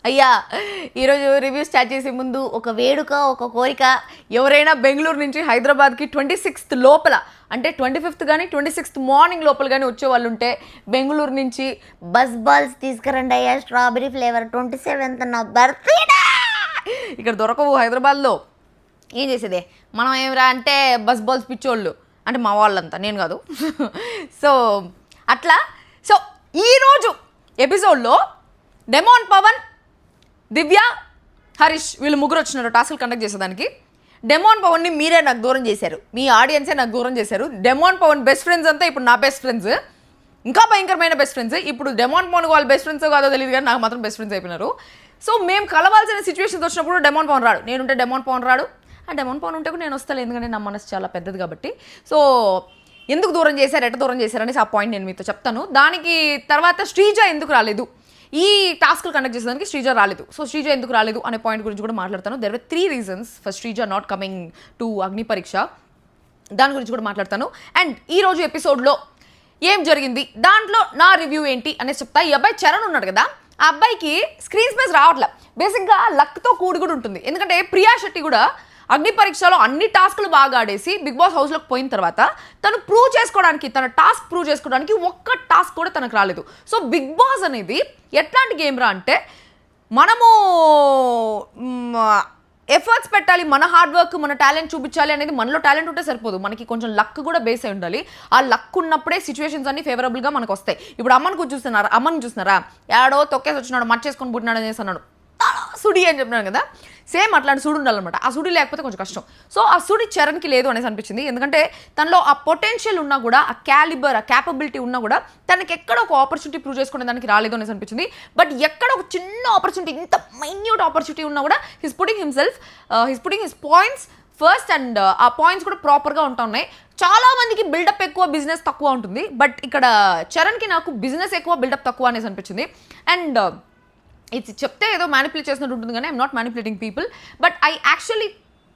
అయ్యా ఈరోజు review start చేసే ముందు ఒక వేడుక ఒక కోరిక. ఎవరైనా బెంగళూరు నుంచి హైదరాబాద్కి 26th లోపల అంటే 25th కానీ 26th మార్నింగ్ లోపల కానీ వచ్చే వాళ్ళు ఉంటే బెంగళూరు నుంచి బస్ బాల్స్ తీసుకురండి అయ్యా, స్ట్రాబెరీ ఫ్లేవర్. 27th నా బర్త్డే. ఇక్కడ దొరకవు హైదరాబాద్లో. ఏం చేసేదే మనం ఏమిరా అంటే బస్ బాల్స్ పిచ్చోళ్ళు అంటే మా వాళ్ళంతా, నేను కాదు. సో అట్లా. సో ఈరోజు ఎపిసోడ్లో డెమాన్ పవన్, దివ్య, హరీష్ వీళ్ళు ముగ్గురు వచ్చినారు టాస్క్లు కండక్ట్ చేసేదానికి. డెమాన్ పవన్ని మీరే నాకు దూరం చేశారు, మీ ఆడియన్సే నాకు దూరం చేశారు. డెమాన్ పవన్ బెస్ట్ ఫ్రెండ్స్ అంతా ఇప్పుడు నా బెస్ట్ ఫ్రెండ్స్, ఇంకా భయంకరమైన బెస్ట్ ఫ్రెండ్స్. ఇప్పుడు డెమాన్ పవన్ వాళ్ళు బెస్ట్ ఫ్రెండ్స్ కాదో తెలియదు కానీ నాకు మాత్రం బెస్ట్ ఫ్రెండ్స్ అయిపోయినారు. సో మేము కలవాల్సిన సిచ్యువేషన్స్ వచ్చినప్పుడు డెమాన్ పవన్ రాడు, నేనుంటే డెమాన్ పవన్ రాడు. ఆ డెమాన్ పవన్ ఉంటే కూడా నేను వస్తాను, ఎందుకంటే నా మనసు చాలా పెద్దది కాబట్టి. సో ఎందుకు దూరం చేశారు, ఎట్ట దూరం చేశారనేసి ఆ పాయింట్ నేను మీతో చెప్తాను. దానికి తర్వాత శ్రీజ ఎందుకు రాలేదు, ఈ టాస్క్లు కండక్ట్ చేసేదానికి శ్రీజ రాలేదు. సో శ్రీజ ఎందుకు రాలేదు అనే పాయింట్ గురించి కూడా మాట్లాడతాను. There were 3 reasons for Sreeja not coming to అగ్ని పరీక్ష, దాని గురించి కూడా మాట్లాడతాను. అండ్ ఈరోజు ఎపిసోడ్లో ఏం జరిగింది, దాంట్లో నా రివ్యూ ఏంటి అనేసి చెప్తా. ఈ అబ్బాయి చరణ్ ఉన్నాడు కదా, ఆ అబ్బాయికి స్క్రీన్ స్పేస్ రావట్లే. బేసిక్గా లక్తో కూడి కూడా ఉంటుంది, ఎందుకంటే ప్రియా శెట్టి కూడా అగ్ని పరీక్షలో అన్ని టాస్క్లు బాగా ఆడేసి బిగ్ బాస్ హౌస్లోకి పోయిన తర్వాత తను ప్రూవ్ చేసుకోవడానికి, తన టాస్క్ ప్రూవ్ చేసుకోవడానికి ఒక్క టాస్క్ కూడా తనకు రాలేదు. సో బిగ్ బాస్ అనేది ఎట్లాంటి గేమ్ రా అంటే, మనము ఎఫర్ట్స్ పెట్టాలి, మన హార్డ్ వర్క్, మన టాలెంట్ చూపించాలి అనేది. మనలో టాలెంట్ ఉంటే సరిపోదు, మనకి కొంచెం లక్ కూడా బేస్ అయి ఉండాలి. ఆ లక్ ఉన్నప్పుడే సిచ్యువేషన్స్ అన్ని ఫేవరబుల్గా మనకు వస్తాయి. ఇప్పుడు అమ్మని చూస్తున్నారా, ఏడో తొక్కేసి వచ్చినాడు, మర్చేసుకొని పుట్టినాడు అనేసి అన్నాడు, సుడి అని చెప్పినాను కదా, సేమ్ అట్లాంటి సుడి ఉండాలన్నమాట. ఆ సుడి లేకపోతే కొంచెం కష్టం. సో ఆ సుడి చరణ్కి లేదు అనేసి అనిపించింది, ఎందుకంటే తనలో ఆ పొటెన్షియల్ ఉన్నా కూడా, ఆ క్యాలిబర్, ఆ క్యాపబిలిటీ ఉన్నా కూడా తనకి ఎక్కడ ఒక ఆపర్చునిటీ ప్రూవ్ చేసుకునే దానికి రాలేదు అనేసి అనిపించింది. బట్ ఎక్కడ ఒక చిన్న ఆపర్చునిటీ, ఇంత మైన్యూట్ ఆపర్చునిటీ ఉన్నా కూడా his putting his points first. And ఆ పాయింట్స్ కూడా ప్రాపర్గా ఉంటున్నాయి. చాలా మందికి బిల్డప్ ఎక్కువ, బిజినెస్ తక్కువ ఉంటుంది. బట్ ఇక్కడ చరణ్కి నాకు బిజినెస్ ఎక్కువ, బిల్డప్ తక్కువ అనేసి అనిపించింది. అండ్ ఇది చెప్తే ఏదో మ్యానిపులేట్ చేసినట్టు ఉంటుంది కానీ I'm not manipulating people, but I actually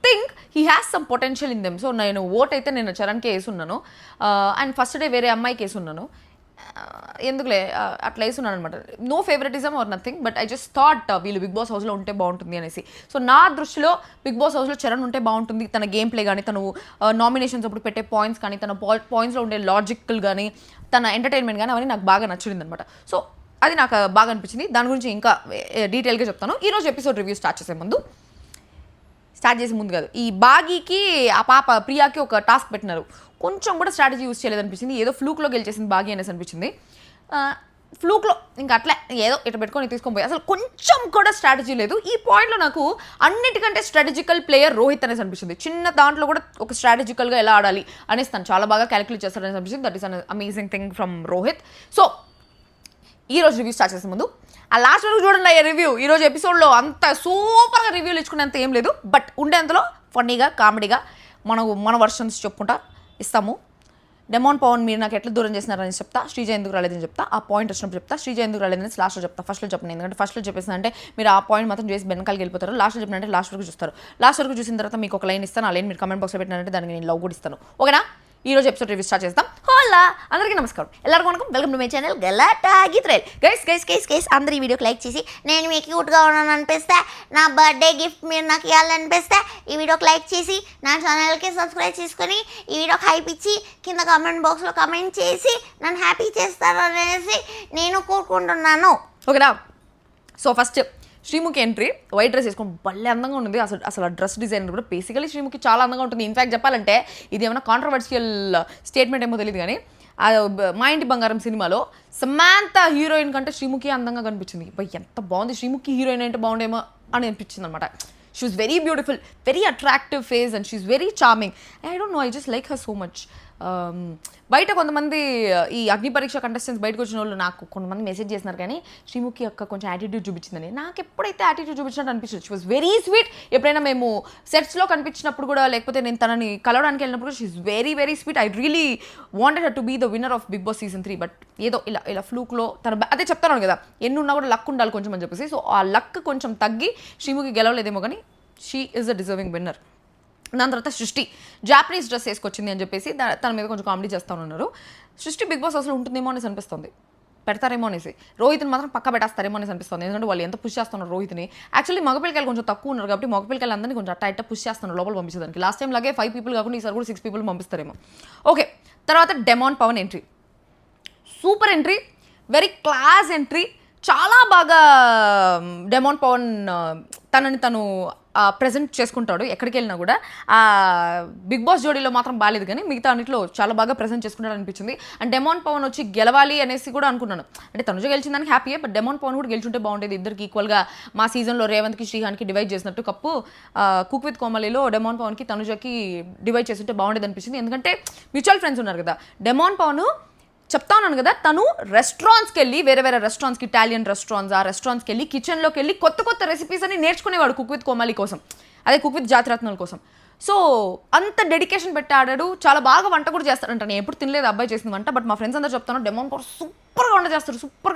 think he has some potential in them. So నేను ఓట్ అయితే నేను చరణ్కే వేసున్నాను. అండ్ ఫస్ట్ డే వేరే అమ్మాయికి వేసున్నాను, ఎందుకులే అట్లా వేసున్నాను అనమాట. No favouritism or nothing, but I just thought వీళ్ళు బిగ్ బాస్ హౌస్లో ఉంటే బాగుంటుంది అనేసి. సో నా దృష్టిలో బిగ్ బాస్ హౌస్లో చరణ్ ఉంటే బాగుంటుంది. తన గేమ్ ప్లే కానీ, తను నామినేషన్స్ అప్పుడు పెట్టే పాయింట్స్ కానీ, తన పాయింట్స్లో ఉండే లాజికల్ కానీ, తన ఎంటర్టైన్మెంట్ కానీ అవన్నీ నాకు బాగా నచ్చింది అనమాట. సో అది నాకు బాగా అనిపించింది. దాని గురించి ఇంకా డీటెయిల్గా చెప్తాను. ఈరోజు ఎపిసోడ్ రివ్యూ స్టార్ట్ చేసే ముందు కాదు, ఈ బాగీకి ఆ పాప ప్రియాకి ఒక టాస్క్ పెట్టినారు. కొంచెం కూడా స్ట్రాటజీ యూజ్ చేయలేదనిపించింది. ఏదో ఫ్లూక్లో గెలిచేసింది బాగీ అనేసి అనిపించింది. ఫ్లూక్లో ఇంకా అట్లా ఏదో ఇట్లా పెట్టుకొని తీసుకొని పోయి, అసలు కొంచెం కూడా స్ట్రాటజీ లేదు. ఈ పాయింట్లో నాకు అన్నిటికంటే స్ట్రాటజికల్ ప్లేయర్ రోహిత్ అనేసి అనిపించింది. చిన్న దాంట్లో కూడా ఒక స్ట్రాటజికల్గా ఎలా ఆడాలి అనేసి తను చాలా బాగా క్యాలిక్యులేట్ చేస్తారనేసి అనిపించింది. That is an amazing thing from Rohit. So ఈరోజు రివ్యూ స్టార్ట్ చేసే ముందు ఆ లాస్ట్ వరకు చూడండి అయ్యే రివ్యూ. ఈరోజు ఎపిసోడ్లో అంత సూపర్గా రివ్యూలు ఇచ్చుకునేంత ఏం లేదు, బట్ ఉండేంతలో ఫన్నీగా, కామెడీగా మన వర్షన్స్ చెప్పుకుంటా ఇస్తాము. డెమాన్ పవన్ మీరు నాకు ఎట్లా దూరం చేసినారని చెప్తా, శ్రీజ ఎందుకు రాలేదని చెప్తా, ఆ పాయింట్ వచ్చినప్పుడు చెప్తా. శ్రీజ ఎందుకు రాలేదని లాస్ట్లో చెప్తా, ఫస్ట్లో చెప్పండి. ఎందుకంటే ఫస్ట్లో చెప్పేసిందంటే మీరు ఆ పాయింట్ మాత్రం చేసి వెనకాలకి వెళ్ళిపోతారు. లాస్ట్లో చెప్పినంటే లాస్ట్ వరకు చూస్తారు. లాస్ట్ వరకు చూసిన తర్వాత మీకు ఒక లైన్ ఇస్తాను, ఆ లైన్ మీరు కమెంట్ బాక్స్లో పెట్టినారంటే దానికి నేను లవ్ కూడా ఇస్తాను. ఓకేనా? ఈరోజు ఎపిసోడ్ రివ్యూ స్టార్ట్ చేస్తాం. హోలా అందరికీ నమస్కారం, ಎಲ್ಲರಿಗೂ వణకం, welcome to my channel Galatta గిత్రేల్. గైస్ అందరూ ఈ వీడియోకి లైక్ చేసి, నేను మీకు క్యూట్గా ఉన్నాను అనిపిస్తే, నా బర్త్డే గిఫ్ట్ మీరు నాకు ఇవ్వాలనిపిస్తే ఈ వీడియోకి లైక్ చేసి, నా ఛానల్కి సబ్స్క్రైబ్ చేసుకొని, ఈ వీడియోకి హైప్ ఇచ్చి కింద కామెంట్ బాక్స్లో కామెంట్ చేసి నన్ను హ్యాపీ చేస్తారనేసి నేను కోరుకుంటున్నాను. ఓకేనా? So first Sreemukhi entry, white dress వేసుకొని భలే అందంగా ఉంటుంది. అసలు ఆ డ్రెస్ డిజైన్ కూడా బేసికలీ శ్రీముఖి చాలా అందంగా ఉంటుంది. ఇన్ఫ్యాక్ట్ చెప్పాలంటే ఇది ఏమైనా కాంట్రవర్షియల్ స్టేట్మెంట్ ఏమో తెలియదు కానీ, మా ఇంటి బంగారం సినిమాలో సమాంత హీరోయిన్ కంటే శ్రీముఖి అందంగా కనిపించింది. ఎంత బాగుంది, శ్రీముఖి హీరోయిన్ అంటే బాగుండేమో అని అనిపించింది అనమాట. She is very beautiful, very attractive face and she is very charming. I don't know, I just like her so much. బయట కొంతమంది ఈ అగ్ని పరీక్ష కంటెస్టెంట్స్ బయటకు వచ్చిన వాళ్ళు నాకు కొంతమంది మెసేజ్ చేస్తున్నారు కానీ శ్రీముఖి అక్క కొంచెం యాటిట్యూడ్ చూపించిందని. నాకు ఎప్పుడైతే యాటిట్యూడ్ చూపించినట్టు అనిపించింది. She was very sweet. ఎప్పుడైనా మేము సెట్స్లో కనిపించినప్పుడు కూడా, లేకపోతే నేను తనని కలవడానికి వెళ్ళినప్పుడు she is very very sweet. I really wanted her to be the winner of Big Boss season 3. But ఏదో ఇలా ఫ్లూక్లో తన అదే చెప్తాను కదా, ఎన్ని ఉన్నా కూడా లక్ ఉండాలి కొంచెం అని చెప్పేసి. సో ఆ లక్ కొంచెం తగ్గి శ్రీముఖి గెలవలేదేమో కానీ she is a deserving winner. దాని తర్వాత సృష్టి జాపనీస్ డ్రెస్ వేసుకొచ్చింది అని చెప్పేసి తన మీద కొంచెం కామెడీ చేస్తూ ఉన్నారు. సృష్టి బిగ్ బాస్ అసలు ఉంటుందేమో అనేసి అనిపిస్తుంది. పెడతారేమో అనేసి. రోహిత్ని మాత్రం పక్క పెట్టేస్తారేమో అనేసి అనిపిస్తుంది. ఎందుకంటే వాళ్ళు ఎంత పుష్ చేస్తున్నారు రోహిత్ని. యాక్చువల్లీ మగపిల్లకాయలు కొంచెం తక్కువ ఉన్నారు కాబట్టి మగపిల్లకాయలు అందరినీ కొంచెం అట్ట పుష్ చేస్తున్నారు లోపల పంపించడానికి. లాస్ట్ టైం లాగే 5 people కాకుండా ఈసారి కూడా 6 people పంపిస్తారేమో. ఓకే, తర్వాత Demon Pavan entry, super entry, very class entry. చాలా బాగా డెమాన్ పవన్ తనని తను ప్రజెంట్ చేసుకుంటాడు ఎక్కడికి వెళ్ళినా కూడా. బిగ్ బాస్ జోడీలో మాత్రం బాగాలేదు కానీ మిగతా అన్నింటిలో చాలా బాగా ప్రజెంట్ చేసుకుంటాడు అనిపించింది. అండ్ డెమాన్ పవన్ వచ్చి గెలవాలి అనేసి కూడా అనుకున్నాను. అంటే తనుజ గెలిచిందానికి హ్యాపీయే, బట్ డెమాన్ పవన్ కూడా గెలిచుంటే బాగుండేది. ఇద్దరికి ఈక్వల్గా మా సీజన్లో రేవంత్కి శ్రీహాన్కి డివైడ్ చేసినట్టు కప్పు కుక్ విత్ కోమలిలో డెమాన్ పవన్కి తనుజకి డివైడ్ చేస్తుంటే బాగుండేది అనిపించింది. ఎందుకంటే మ్యూచువల్ ఫ్రెండ్స్ ఉన్నారు కదా. డెమాన్ పవన్ చెప్తా ఉన్నాను కదా, తను రెస్టారెంట్స్కి వెళ్ళి వేరే రెస్టారెంట్స్కి, ఇటాలియన్ రెస్టారెంట్స్, ఆ రెస్టారెంట్స్కి వెళ్ళి కిచెన్లోకి వెళ్ళి కొత్త రెసిపీస్ అని నేర్చుకునేవాడు కుక్ విత్ కోమలి కోసం, అదే కుక్ విత్ జాతిరత్నాల కోసం. సో అంత డెడికేషన్ పెట్టి ఆడాడు. చాలా బాగా వంట కూడా చేస్తాడంట. నేను ఎప్పుడు తినలేదు అబ్బాయి చేసిన వంట, బట్ మా ఫ్రెండ్స్ అందరూ చెప్తాను డెమాన్ పవన్ సూపర్గా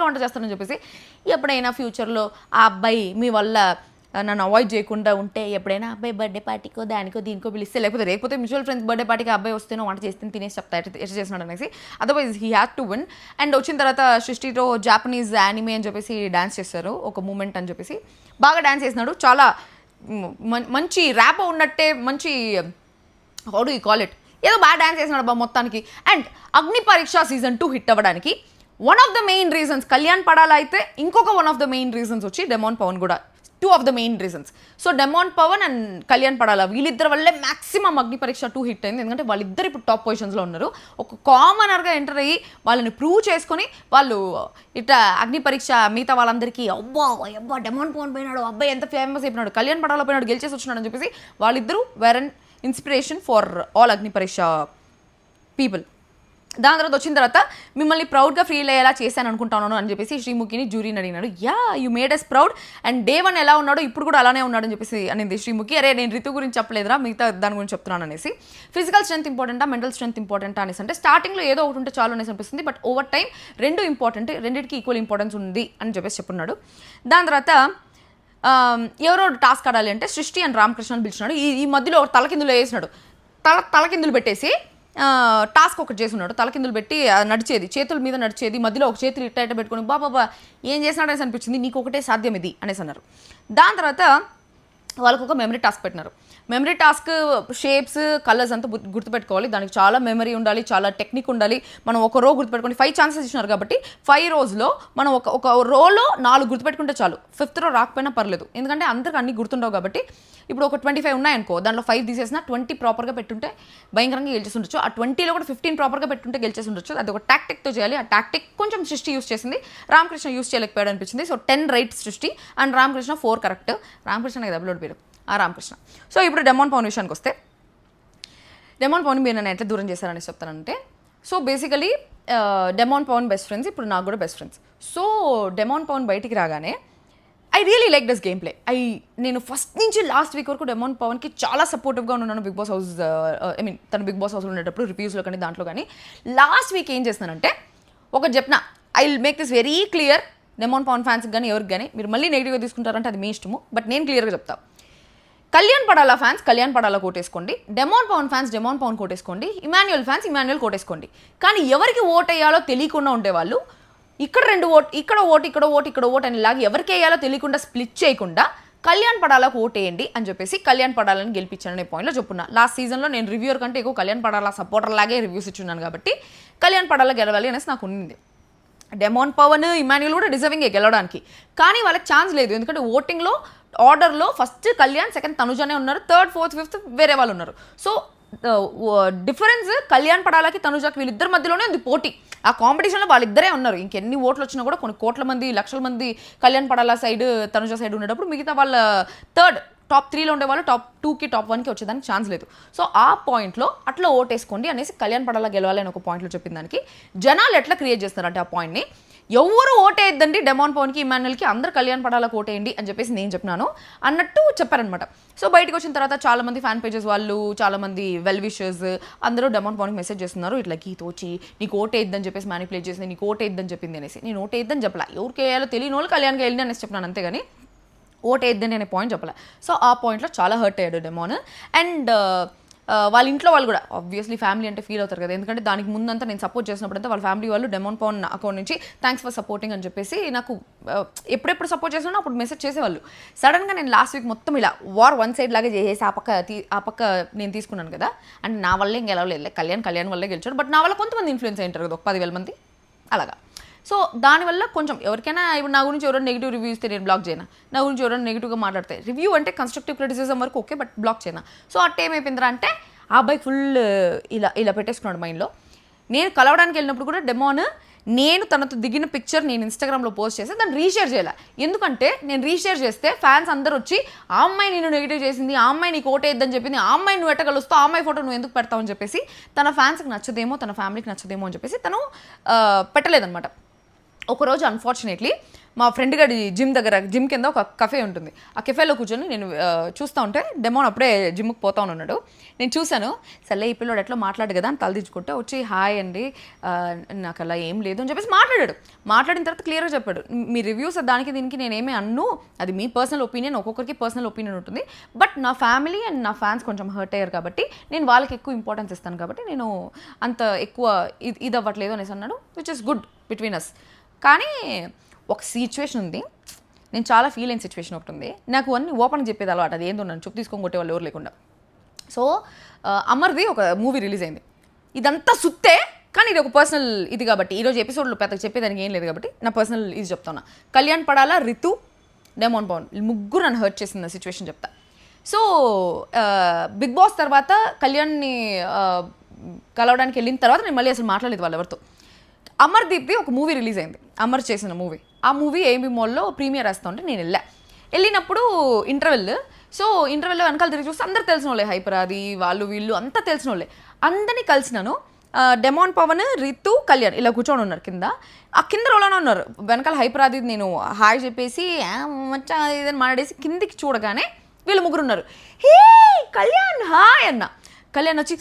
వంట చేస్తారని చెప్పేసి. ఎప్పుడైనా ఫ్యూచర్లో ఆ అబ్బాయి మీ వల్ల నన్ను అవాయిడ్ చేయకుండా ఉంటే ఎప్పుడైనా అబ్బాయి బర్త్డే పార్టీకో దానికో దీనికో పిలిస్తే, లేకపోతే మ్యూచువల్ ఫ్రెండ్స్ బర్త్డే పార్టీకి అబ్బాయి వస్తేనో వంట చేస్తే తినేసి చెప్తా ఎట్లా చేసినాడు అనేసి. Otherwise he had to win. And వచ్చిన తర్వాత సృష్టితో జాపనీస్ యానిమే అని చెప్పేసి డ్యాన్స్ చేస్తారు ఒక మూమెంట్ అని చెప్పేసి. బాగా డ్యాన్స్ చేసినాడు. చాలా మంచి ర్యాప్ ఉన్నట్టే, మంచి how do you call it, ఏదో బాగా డ్యాన్స్ చేసినాడు బా మొత్తానికి. And Agni Pariksha season 2 hit అవ్వడానికి one of the main reasons Kalyan Padala అయితే, ఇంకొక one of the main reasons వచ్చి డెమాన్ పవన్ కూడా. 2 of the main reasons. So Demon Pavan and Kalyan Padala వీళ్ళిద్దరు వల్లే మ్యాక్సిమం అగ్ని పరీక్ష 2 హిట్ అయింది. ఎందుకంటే వాళ్ళిద్దరు ఇప్పుడు టాప్ పొజిషన్స్లో ఉన్నారు. ఒక కామనర్గా ఎంటర్ అయ్యి వాళ్ళని ప్రూవ్ చేసుకొని వాళ్ళు ఇట్లా అగ్ని పరీక్ష మిగతా వాళ్ళందరికీ అబ్బా డెమాన్ పవన్ పోయినాడు, అబ్బాయి ఎంత ఫేమస్ అయిపోయినాడు, కళ్యాణ్ పడాలా పోయినాడు, గెలిచేసి వచ్చినాడు అని చెప్పేసి వాళ్ళిద్దరూ wear an inspiration for all అగ్ని పరీక్ష పీపుల్. దాని తర్వాత వచ్చిన తర్వాత మిమ్మల్ని ప్రౌడ్గా ఫీల్ అయ్యేలా చేశాను అనుకుంటాను అని చెప్పేసి శ్రీముఖిని జ్యూరీని అడిగినాడు. You made us proud and day 1 ఎలా ఉన్నాడో ఇప్పుడు కూడా అలానే ఉన్నాడు అని చెప్పేసి అనింది శ్రీముఖి. అరే నేను రితు గురించి చెప్పలేదురా, మిగతా దాని గురించి చెప్తున్నాను అనేసి. ఫిజికల్ స్ట్రెంత్ ఇంపార్టెంటా, మెంటల్ స్ట్రెంత్ ఇంపార్టెంటా అనేసి అంటే స్టార్టింగ్లో ఏదో ఒకటి ఉంటే చాలు అనేసి అనిపిస్తుంది. బట్ ఓవర్ టైం రెండు ఇంపార్టెంట్, రెండింటికి ఈక్వల్ ఇంపార్టెన్స్ ఉంది అని చెప్పేసి చెప్పున్నాడు. దాని తర్వాత ఎవరో టాస్క్ ఆడాలి అంటే సృష్టి అండ్ రామకృష్ణని పిలిచినాడు. ఈ మధ్యలో తలకిందులు వేసినాడు, తలకిందులు పెట్టేసి టాస్క్ ఒకటి చేస్తున్నాడు. తలకిందులు పెట్టి నడిచేది, చేతుల మీద నడిచేది, మధ్యలో ఒక చేతులు ఇట్ట పెట్టుకుని బాబా ఏం చేసినాడు అనేసి అనిపించింది. నీకు ఒకటే సాధ్యం ఇది అనేసి అన్నారు. దాని తర్వాత వాళ్ళకు ఒక మెమరీ టాస్క్ పెట్టినారు. మెమరీ టాస్క్ షేప్స్, కలర్స్ అంతా గుర్తుపెట్టుకోవాలి. దానికి చాలా మెమరీ ఉండాలి, చాలా టెక్నిక్ ఉండాలి. మనం ఒక రో గుర్తుపెట్టుకోండి. 5 ఛాన్సెస్ ఇచ్చినారు కాబట్టి 5 రోజులో మనం ఒక రోలో 4 గుర్తుపెట్టుకుంటే చాలు. 5th రో రాకపోయినా పర్లేదు, ఎందుకంటే అందరికి అన్ని గుర్తుండవు కాబట్టి. ఇప్పుడు ఒక 25 ఉన్నాయనుకో, దాంట్లో 5 తీసేసినా 20 ప్రాపర్గా పెట్టుంటే భయంకరంగా గెలిచేసి ఉండొచ్చు. ఆ 20లో కూడా 15 ప్రాపర్గా పెట్టుంటే గెలిచేసి ఉండొచ్చు. అది ఒక టాక్టిక్తో చేయాలి. ఆ టాక్టిక్ కొంచెం సృష్టి యూస్ చేసింది, రామకృష్ణ యూస్ చేయలేకపోయాడు అనిపించింది. సో 10 రైట్ సృష్టి అండ్ రామకృష్ణ 4 కరెక్ట్. రామకృష్ణ డబ్బులోడు పేరు రామకృష్ణ. సో ఇప్పుడు డెమాన్ పవన్ విషయానికి వస్తే, డెమాన్ పవన్ మీరు నన్ను ఎట్లా దూరం చేశారని చెప్తానంటే, so basically Demon Pavan best friends, ఇప్పుడు నాకు కూడా best friends. So Demon Pavan బయటికి రాగానే I really like this gameplay. నేను ఫస్ట్ నుంచి లాస్ట్ వీక్ వరకు డెమాన్ పవన్కి చాలా సపోర్టివ్గా ఉన్నాను బిగ్ బాస్ హౌస్, తను బిగ్ బాస్ హౌస్లో ఉండేటప్పుడు రివ్యూస్లో కానీ దాంట్లో కానీ. లాస్ట్ వీక్ ఏం చేస్తున్నానంటే ఒకటి చెప్పిన, I will make this very clear. Demon Pavan ఫ్యాన్స్కి కానీ ఎవరికి కానీ, మీరు మళ్ళీ నెగిటివ్గా తీసుకుంటారంటే అది మీ ఇష్టము, బట్ నేను క్లియర్గా చెప్తా. కళ్యాణ్ పడాలా ఫ్యాన్స్ కళ్యాణ్ పడాలా కోటేసుకోండి, Demon Pawan fans Demon Pawan కోటేసుకోండి, ఇమాన్యుయల్ ఫ్యాన్స్ ఇమాన్యుయల్ కోటేసుకోండి. కానీ ఎవరికి ఓట్ వేయాలో తెలియకుండా ఉండేవాళ్ళు ఇక్కడ 2 ఓట్, ఇక్కడ ఓటు, ఇక్కడ ఓటు, ఇక్కడ ఓటు అనేలాగా ఎవరికి వేయాలో తెలియకుండా స్ప్లిట్ చేయకుండా కళ్యాణ్ పడాలకు ఓటేయండి అని చెప్పేసి కళ్యాణ్ పడాలని గెలిపించాననే పాయింట్లో చెప్పున్నా. లాస్ట్ సీజన్లో నేను రివ్యూర్ కంటే ఎక్కువ కళ్యాణ్ పడాలా సపోర్టర్ లాగే రివ్యూస్ ఇచ్చున్నాను కాబట్టి కళ్యాణ్ పడాలా గెలవాలి అనేసి నాకు ఉంది. డెమాన్ పవన్ ఇమాన్యుయల్ కూడా డిజర్వింగే గెలవడానికి, కానీ వాళ్ళకి ఛాన్స్ లేదు. ఎందుకంటే ఓటింగ్లో ఆర్డర్లో ఫస్ట్ కళ్యాణ్, సెకండ్ తనుజనే ఉన్నారు, 3rd 4th 5th వేరే వాళ్ళు ఉన్నారు. సో డిఫరెన్స్ కళ్యాణ్ పడాలకి తనుజకి వీళ్ళిద్దరి మధ్యలోనే ఉంది పోటీ. ఆ కాంపిటీషన్లో వాళ్ళిద్దరే ఉన్నారు. ఇంకెన్ని ఓట్లు వచ్చినా కూడా కొన్ని కోట్ల మంది, లక్షల మంది కళ్యాణ్ పడాల సైడ్ తనుజ సైడ్ ఉండేటప్పుడు మిగతా వాళ్ళ టాప్ 3లో ఉండేవాళ్ళు టాప్ 2కి టాప్ 1కి వచ్చేదానికి ఛాన్స్ లేదు. సో ఆ పాయింట్లో అట్లా ఓటేసుకోండి అనేసి కళ్యాణ్ పడాల గెలవాలి అని ఒక పాయింట్లో చెప్పిన దానికి జనాలు ఎట్లా క్రియేట్ చేస్తారంటే ఆ పాయింట్ని, ఎవరు ఓటేద్దండి డెమాన్ పవన్కి ఇమాన్యుయల్కి, అందరు కళ్యాణ్ పడాలకు ఓటేయండి అని చెప్పేసి నేను చెప్పినాను అన్నట్టు చెప్పారనమాట. సో బయటకు వచ్చిన తర్వాత చాలామంది ఫ్యాన్ పేజెస్ వాళ్ళు, చాలామంది వెల్ విషర్స్ అందరూ డెమాన్ పవన్కి మెసేజ్ చేస్తున్నారు, ఇట్లా గీత వచ్చి నీకు ఓటేద్దని చెప్పేసి మ్యానిపులేట్ చేసింది, నీకు ఓటేద్దని చెప్పింది అనేసి. నేను ఓటేద్దని చెప్పలా, ఎవరికి వేయాలో తెలియని వాళ్ళు కళ్యాణ్కి వెళ్ళింది అనేసి చెప్పినాను, అంతేగాని ఓటేద్దని అనే పాయింట్ చెప్పలే. సో ఆ పాయింట్లో చాలా హర్ట్ అయ్యాడు డెమాన్. అండ్ వాళ్ళ ఇంట్లో వాళ్ళు కూడా ఆబ్వియస్లీ ఫ్యామిలీ అంటే ఫీల్ అవుతారు కదా, ఎందుకంటే దానికి ముందంతా నేను సపోర్ట్ చేసినప్పుడంతా వాళ్ళ ఫ్యామిలీ వాళ్ళు డెమోన్ పవన్ అకౌంట్ నుంచి థ్యాంక్స్ ఫర్ సపోర్టింగ్ అని చెప్పేసి నాకు ఎప్పుడెప్పుడు సపోర్ట్ చేసినా అప్పుడు మెసేజ్ చేసేవాళ్ళు. సడన్గా నేను లాస్ట్ వీక్ మొత్తం ఇలా వార్ వన్ సైడ్ లాగా చేసేసి ఆ పక్క నేను తీసుకున్నాను కదా, అంటే నా వల్లే ఇంక గెలవలేదు, కళ్యాణ్ వల్లే గెలిచాడు, బట్ నా వల్ల కొంతమంది ఇన్ఫ్లుయెన్స్ అయింటారు కదా, ఒక 10,000 మంది అలాగా. సో దానివల్ల కొంచెం ఎవరికైనా ఇప్పుడు నా గురించి ఎవరైనా నెగిటివ్ రివ్యూ ఇస్తే నేను బ్లాక్ చేయను, నా గురించి ఎవరైనా నెగిటివ్గా మాట్లాడితే రివ్యూ అంటే కన్స్ట్రక్టివ్ క్రిటిసిజం వరకు ఓకే, బట్ బ్లాక్ చేయను. సో అట్ట ఏమైపోయిందిరా అంటే ఆ అబ్బాయి ఫుల్ ఇలా పెట్టేసుకున్నాడు మైండ్లో. నేను కలవడానికి వెళ్ళినప్పుడు కూడా డెమోన్ నేను తనతో దిగిన పిక్చర్ నేను ఇన్స్టాగ్రామ్లో పోస్ట్ చేస్తే దాన్ని రీషేర్ చేయాలి. ఎందుకంటే నేను రీషేర్ చేస్తే ఫ్యాన్స్ అందరూ వచ్చి ఆ అమ్మాయి నేను నెగిటివ్ చేసింది, ఆ అమ్మాయి నీకు ఓటేద్దని చెప్పింది, ఆ అమ్మాయి నువ్వు ఎట్టగలుస్తావు, ఆ అమ్మాయి ఫోటో నువ్వు ఎందుకు పెడతావు అని చెప్పేసి తన ఫ్యాన్స్కి నచ్చదేమో, తన ఫ్యామిలీకి నచ్చదేమో అని చెప్పేసి తను పెట్టలేదన్నమాట. ఒకరోజు అన్ఫార్చునేట్లీ మా ఫ్రెండ్ గడి జిమ్ కింద ఒక కఫే ఉంటుంది, ఆ కెఫేలో కూర్చొని నేను చూస్తూ ఉంటే డెమోన్ అప్పుడే జిమ్కి పోతా ఉన్నాడు. నేను చూశాను, సర్లే ఈ పిల్లోడు ఎట్లా మాట్లాడు కదా అని తలదించుకుంటే వచ్చి హాయ్ అండి నాకు అలా ఏం లేదు అని చెప్పేసి మాట్లాడిన తర్వాత క్లియర్గా చెప్పాడు, మీ రివ్యూస్ దానికి దీనికి నేనేమీ అన్ను, అది మీ పర్సనల్ ఒపీనియన్, ఒక్కొక్కరికి పర్సనల్ ఒపీనియన్ ఉంటుంది, బట్ నా ఫ్యామిలీ అండ్ నా ఫ్యాన్స్ కొంచెం హర్ట్ అయ్యారు కాబట్టి నేను వాళ్ళకి ఎక్కువ ఇంపార్టెన్స్ ఇస్తాను కాబట్టి నేను అంత ఎక్కువ ఇది అవ్వట్లేదు అనేసి అన్నాడు, which is good between us. కానీ ఒక సిచ్యువేషన్ ఉంది, నేను చాలా ఫీల్ అయిన సిచ్యువేషన్ ఒకటి ఉంది, నాకు అన్ని ఓపెన్గా చెప్పేది అలవాటు, అది ఏందో నన్ను చూపు తీసుకొని కొట్టే వాళ్ళు ఎవరు లేకుండా. సో అమర్ది ఒక మూవీ రిలీజ్ అయింది, ఇదంతా సుత్తే కానీ ఇది ఒక పర్సనల్ ఇది కాబట్టి ఈరోజు ఎపిసోడ్లో పెద్దగా చెప్పేదానికి ఏం లేదు కాబట్టి నా పర్సనల్ ఇది చెప్తాను. కళ్యాణ్ పడాలా, రితు, డెమోన్ పవన్ ముగ్గురు నన్ను హర్ట్ చేసిన సిచ్యువేషన్ చెప్తా. సో బిగ్ బాస్ తర్వాత కళ్యాణ్ని కలవడానికి వెళ్ళిన తర్వాత నేను మళ్ళీ అసలు మాట్లాడలేదు వాళ్ళెవరితో. అమర్దీప్ది ఒక మూవీ రిలీజ్ అయింది, అమర్ చేసిన మూవీ. ఆ మూవీ ఏబీ మాల్లో ప్రీమియర్ వేస్తూ ఉంటే నేను వెళ్ళినప్పుడు ఇంటర్వెల్. సో ఇంటర్వెల్లో వెనకాల తిరిగి చూస్తే అందరు తెలిసిన వాళ్ళే, హైపరాది వాళ్ళు వీళ్ళు అంతా తెలిసిన వాళ్ళే, అందరినీ కలిసినాను. డెమోన్ పవన్, రితు, కళ్యాణ్ ఇలా కూర్చొని ఉన్నారు కింద. ఆ కింద రోలోనే ఉన్నారు, వెనకాల హైపరాది నేను హాయ్ చెప్పేసి మచ్చా ఇదని మాట్లాడేసి కిందికి చూడగానే వీళ్ళు ముగ్గురు ఉన్నారు. హే కళ్యాణ్ హాయ్ అన్న, కళ్యాణ్ వచ్చి